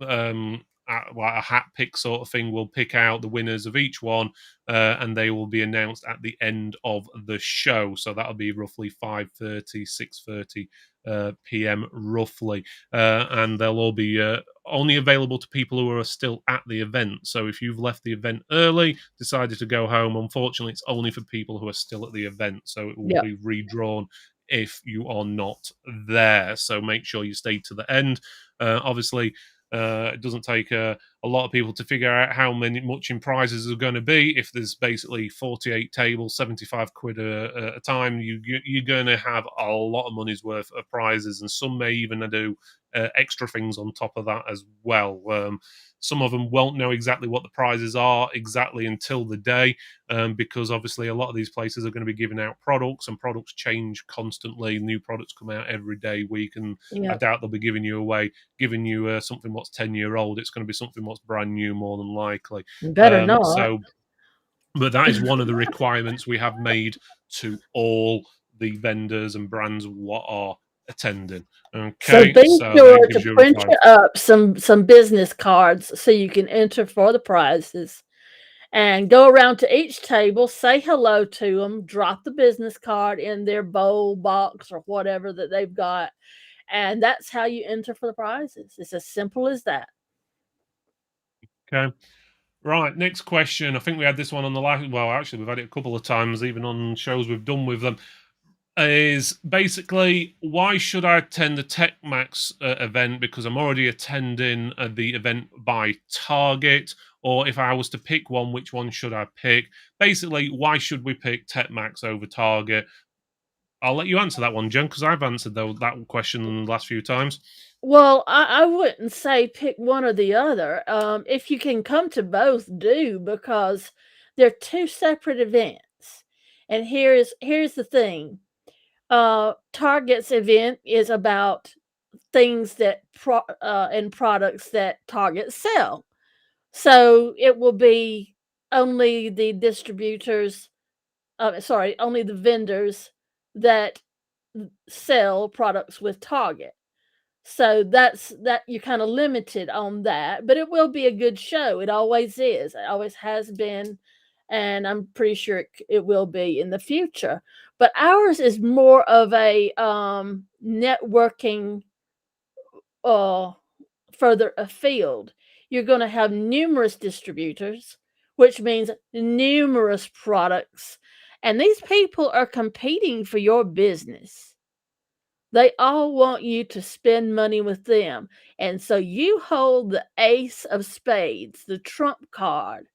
like a hat pick sort of thing, will pick out the winners of each one, and they will be announced at the end of the show. So that'll be roughly 5:30, 6:30 p.m. roughly, and they'll all be only available to people who are still at the event. So if you've left the event early, decided to go home, unfortunately, it's only for people who are still at the event. So it will
Yep.
be redrawn if you are not there. So make sure you stay to the end. Obviously, it doesn't take a lot of people to figure out how much in prizes are going to be. If there's basically 48 tables, 75 quid a time, you're going to have a lot of money's worth of prizes, and some may even do extra things on top of that as well. Some of them won't know exactly what the prizes are exactly until the day, because obviously a lot of these places are going to be giving out products, and products change constantly. New products come out every day, week, and I
Yeah,
doubt they'll be giving you something what's 10-year old. It's going to be something what's brand new, more than likely.
better not.
So, but that is one of the requirements we have made to all the vendors and brands what are attending.
So
Okay,
be
so that
sure to
gives you a
print you
requirement.
up some business cards so you can enter for the prizes. And go around to each table, say hello to them, drop the business card in their bowl, box, or whatever that they've got. And that's how you enter for the prizes. It's as simple as that.
Okay. Right, next question. I think we had this one on the last. Well, actually, we've had it a couple of times, even on shows we've done with them. Is basically, why should I attend the TechMax event? Because I'm already attending the event by Target. Or if I was to pick one, which one should I pick? Basically, why should we pick TechMax over Target? I'll let you answer that one, Jen, because I've answered that question the last few times.
Well, I wouldn't say pick one or the other. If you can come to both, do, because they're two separate events. And here's the thing. Target's event is about things that and products that Target sell. So it will be only the distributors, sorry, only the vendors that sell products with Target. So that you're kind of limited on that, but it will be a good show. It always is. It always has been, and I'm pretty sure it will be in the future. But ours is more of a networking uh further afield. You're going to have numerous distributors, which means numerous products, and these people are competing for your business. They all want you to spend money with them. And so you hold the ace of spades, the trump card,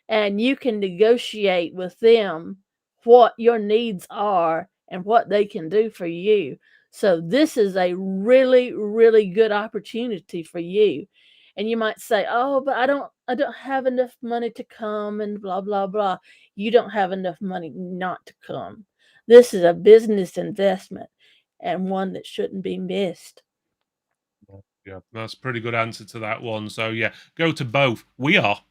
and you can negotiate with them what your needs are and what they can do for you. So this is a really, really good opportunity for you. And you might say, "Oh, but I don't have enough money to come and blah blah blah." You don't have enough money not to come. This is a business investment and one that shouldn't be missed.
Yeah, that's a pretty good answer to that one. So yeah, go to both. We are.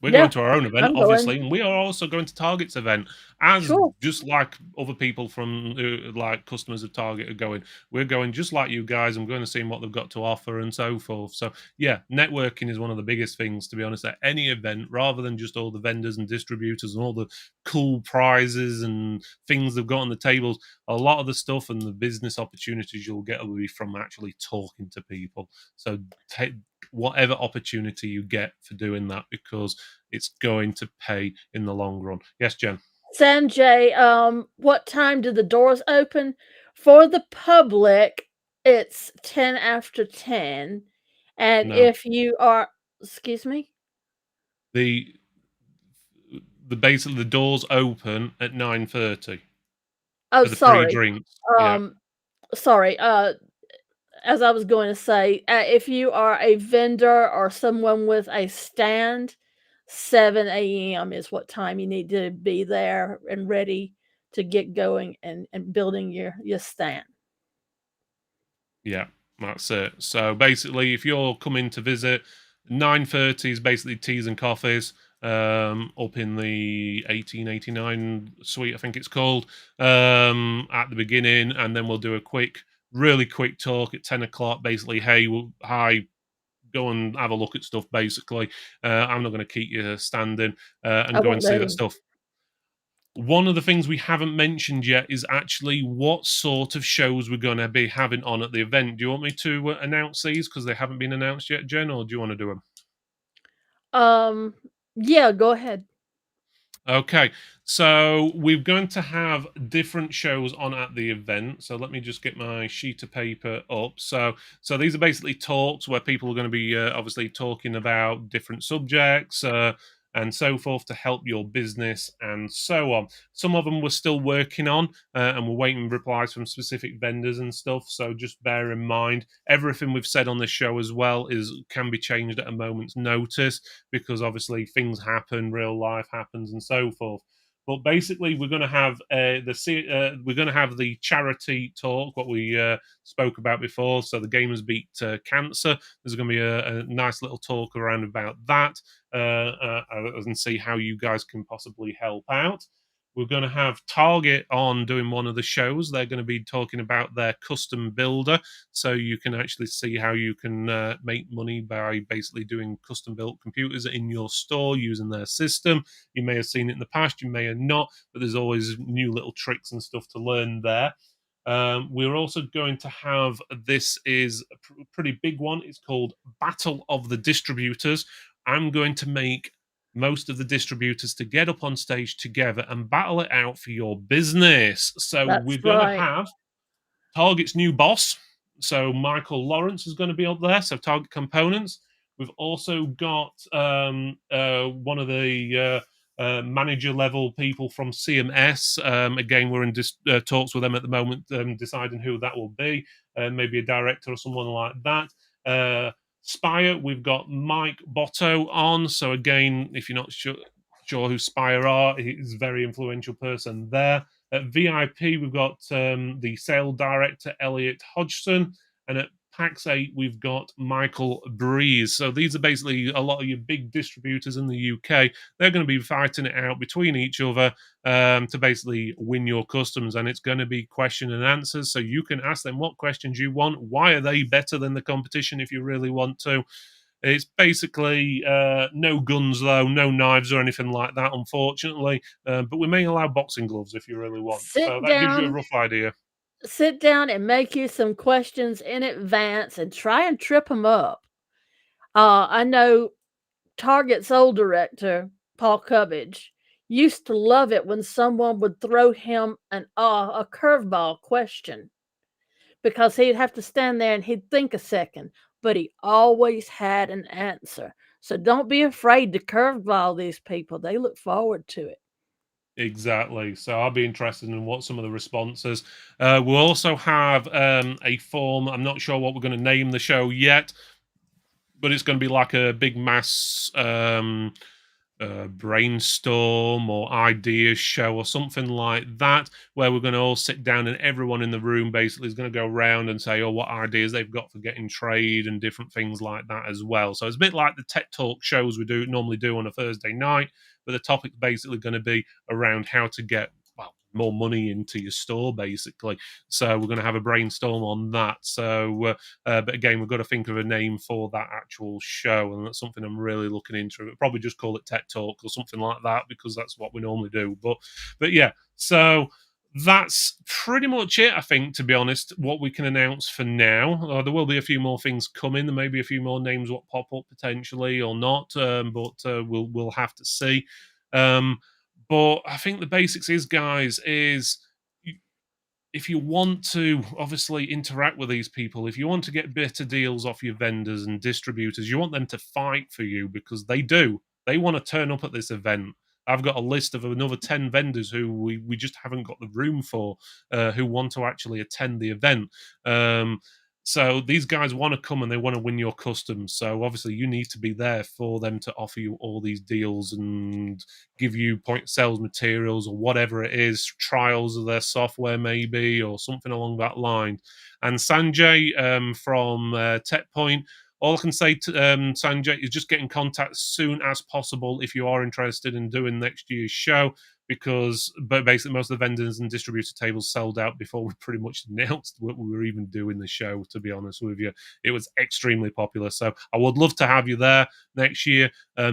We're going
Yeah,
to our own event,
I'm going.
obviously, and we are also going to Target's event, as
Sure.
just like other people from like customers of Target are going. We're going just like you guys. I'm going to see what they've got to offer and so forth. So yeah, networking is one of the biggest things, to be honest, at any event, rather than just all the vendors and distributors and all the cool prizes and things they've got on the tables. A lot of the stuff and the business opportunities you'll get will be from actually talking to people. So take whatever opportunity you get for doing that, because it's going to pay in the long run. Yes, Jen?
Sanjay, what time do the doors open? For the public, it's 10 after 10. And
No.
if you are, excuse me?
The basically the doors open at 9:30
Oh,
for the free
sorry.
drinks. Yeah.
Um, sorry. As I was going to say, if you are a vendor or someone with a stand, 7 a.m. is what time you need to be there and ready to get going and building your stand.
Yeah, that's it. So basically, if you're coming to visit, 9:30 is basically teas and coffees. Up in the 1889 suite, I think it's called, at the beginning, and then we'll do a really quick talk at 10 o'clock. Basically, hey, hi, go and have a look at stuff. Basically, I'm not going to keep you standing,
I
and go and
won't
see
let
that
him.
stuff. One of the things we haven't mentioned yet is actually what sort of shows we're going to be having on at the event. Do you want me to announce these because they haven't been announced yet, Jen, or do you want to do them?
Um, yeah, go ahead.
Okay, so we're going to have different shows on at the event. So let me just get my sheet of paper up. So these are basically talks where people are going to be obviously talking about different subjects. and so forth to help your business and so on. Some of them we're still working on, and we're waiting replies from specific vendors and stuff. So just bear in mind everything we've said on this show as well can be changed at a moment's notice, because obviously things happen, real life happens, and so forth. But basically, we're going to have the charity talk, what we spoke about before. So the Gamers Beat Cancer. There's going to be a nice little talk around about that, and see how you guys can possibly help out. We're going to have Target on doing one of the shows. They're going to be talking about their custom builder, so you can actually see how you can make money by basically doing custom built computers in your store using their system. You may have seen it in the past, you may have not, but there's always new little tricks and stuff to learn there. We're also going to have, this is a pretty big one. It's called Battle of the Distributors. I'm going to make most of the distributors to get up on stage together and battle it out for your business. So
That's
we're going to
right.
have Target's new boss. So Michael Lawrence is going to be up there. So Target Components. We've also got one of the manager level people from CMS. Again, we're in talks with them at the moment, deciding who that will be. Maybe a director or someone like that. Spire, we've got Mike Botto on. So again, if you're not sure who Spire are, he's a very influential person there. At VIP, we've got the sales director, Elliot Hodgson. And at PAX 8, we've got Michael Breeze. So these are basically a lot of your big distributors in the UK. They're going to be fighting it out between each other to basically win your customers. And it's going to be question and answers. So you can ask them what questions you want. Why are they better than the competition if you really want to? It's basically no guns, though, no knives or anything like that, unfortunately. But we may allow boxing gloves if you really want. So
Sit
that gives you a
down,
rough idea.
sit down and make you some questions in advance and try and trip them up. I know Target's old director, Paul Cubbage, used to love it when someone would throw him a curveball question, because he'd have to stand there and he'd think a second, but he always had an answer. So don't be afraid to curveball these people. They look forward to it.
Exactly. So I'll be interested in what some of the responses. We'll also have a form. I'm not sure what we're going to name the show yet, but it's going to be like a big mass brainstorm or ideas show or something like that, where we're going to all sit down and everyone in the room basically is going to go around and say, oh, what ideas they've got for getting trade and different things like that as well. So it's a bit like the tech talk shows we normally do on a Thursday night, but the topic's basically going to be around how to get more money into your store, basically. So we're going to have a brainstorm on that. So, but again, we've got to think of a name for that actual show, and that's something I'm really looking into. We'll probably just call it Tech Talk or something like that, because that's what we normally do. But yeah, so that's pretty much it, I think, to be honest, what we can announce for now. There will be a few more things coming. There may be a few more names what pop up potentially or not, but we'll have to see. But I think the basics is, guys, if you want to obviously interact with these people, if you want to get better deals off your vendors and distributors, you want them to fight for you, because they do. They want to turn up at this event. I've got a list of another 10 vendors who we just haven't got the room for, who want to actually attend the event. So these guys want to come and they want to win your customs. So obviously you need to be there for them to offer you all these deals and give you point sales materials or whatever it is, trials of their software maybe, or something along that line. And Sanjay from TechPoint, all I can say to Sanjay is just get in contact as soon as possible if you are interested in doing next year's show, because basically most of the vendors and distributor tables sold out before we pretty much announced what we were even doing the show, to be honest with you. It was extremely popular. So I would love to have you there next year.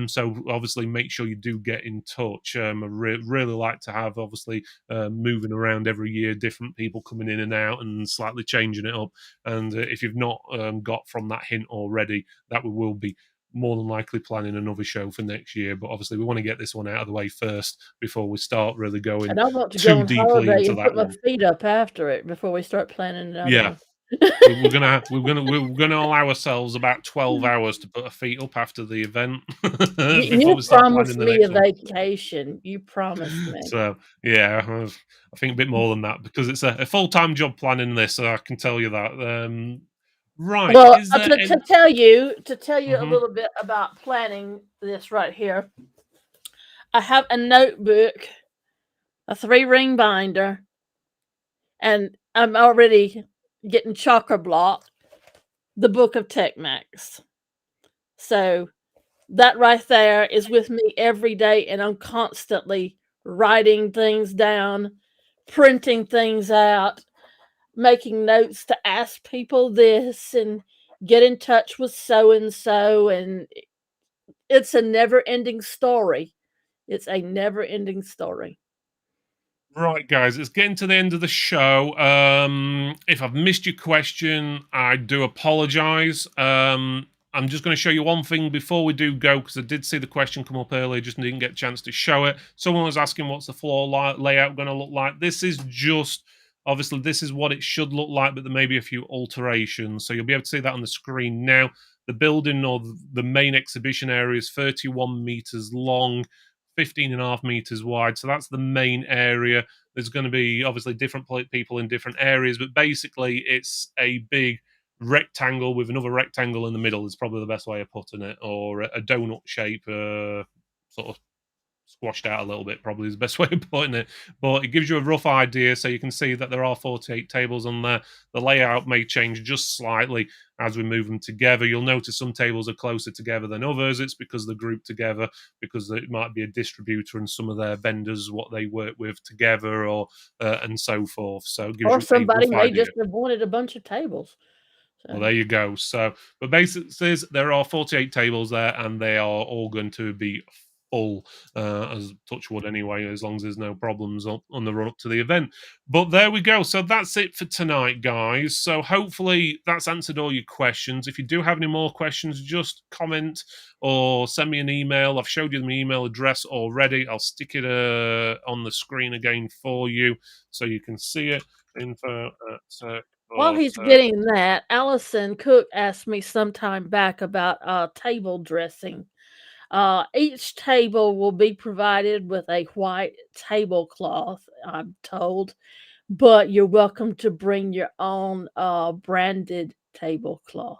So obviously make sure you do get in touch. I really like to have, obviously, moving around every year, different people coming in and out and slightly changing it up. And if you've not got from that hint already, that we will be more than likely planning another show for next year. But obviously we want to get this one out of the way first before we start really going
And I want to go
too
on
deeply
holiday
into
and put
that
my
one.
feet up after it before we start planning another
Yeah.
one.
We're gonna allow ourselves about 12 hours to put our feet up after the event before
You
we start planning
promised
the
me a
next one.
vacation. You promised me.
So yeah, I think a bit more than that because it's a full-time job planning this. So I can tell you that. Right?
Well,
Is there
to
any?
tell you a
Mhm.
little bit about planning this right here, I have a notebook, a 3-ring binder, and I'm already getting chocker blocked the book of TechMax. So that right there is with me every day, and I'm constantly writing things down, printing things out, making notes to ask people this and get in touch with so and so. And it's a never ending story. It's a never ending story.
Right, guys, it's getting to the end of the show. If I've missed your question, I do apologise. I'm just going to show you one thing before we do go because I did see the question come up earlier, just didn't get a chance to show it. Someone was asking, "What's the floor layout going to look like?" This is just obviously this is what it should look like, but there may be a few alterations. So you'll be able to see that on the screen now. The building or the main exhibition area is 31 meters long. 15.5 meters wide. So that's the main area. There's going to be obviously different people in different areas, but basically it's a big rectangle with another rectangle in the middle is probably the best way of putting it, or a donut shape, sort of squashed out a little bit, probably is the best way of putting it. But it gives you a rough idea, so you can see that there are 48 tables on there. The layout may change just slightly as we move them together. You'll notice some tables are closer together than others. It's because they're grouped together, because it might be a distributor and some of their vendors, what they work with together, or and so forth. So it gives
Or
you a
somebody
rough
may
idea.
just have wanted a bunch of tables.
Well,
So
there you go. So, but basically, says there are 48 tables there, and they are all going to be full, as touch wood anyway, as long as there's no problems on the run up to the event. But there we go. So that's it for tonight, guys. So hopefully that's answered all your questions. If you do have any more questions, just comment or send me an email. I've showed you my email address already. I'll stick it on the screen again for you so you can see it. Info at
while he's getting that, Allison Cook asked me some time back about table dressing. Each table will be provided with a white tablecloth, I'm told, but you're welcome to bring your own branded tablecloth.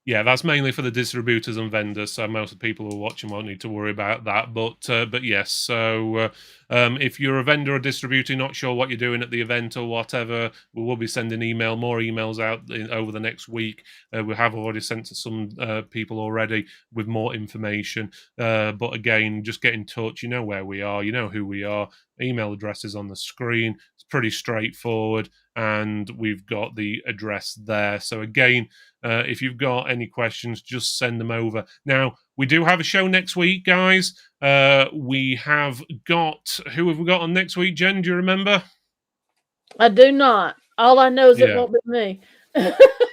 Yeah, that's mainly for the distributors and vendors. So most of the people who are watching won't need to worry about that. But yes. So if you're a vendor or distributor, not sure what you're doing at the event or whatever, we will be sending more emails out over the next week. We have already sent to some people already with more information. But again, just get in touch. You know where we are. You know who we are. Email address is on the screen. It's pretty straightforward, and we've got the address there. So again. If you've got any questions, just send them over. Now, we do have a show next week, guys. We have got, who have we got on next week, Jen? Do you remember?
I do not. All I know is it
Yeah.
won't be me.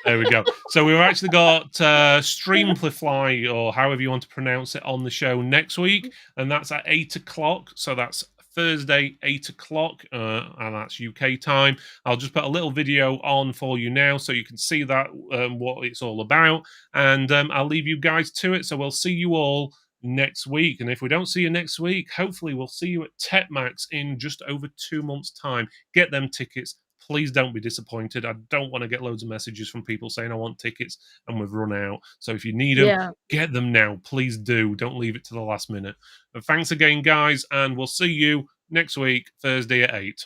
There we go. So we've actually got Streamplify, or however you want to pronounce it, on the show next week, and that's at 8 o'clock. So that's Thursday, 8 o'clock, and that's UK time. I'll just put a little video on for you now so you can see that what it's all about, and I'll leave you guys to it. So we'll see you all next week, and if we don't see you next week, hopefully we'll see you at TechMax in just over 2 months' time. Get them tickets. Please don't be disappointed. I don't want to get loads of messages from people saying I want tickets and we've run out. So if you need them,
Yeah.
get them now. Please do. Don't leave it to the last minute. But thanks again, guys, and we'll see you next week, Thursday at 8.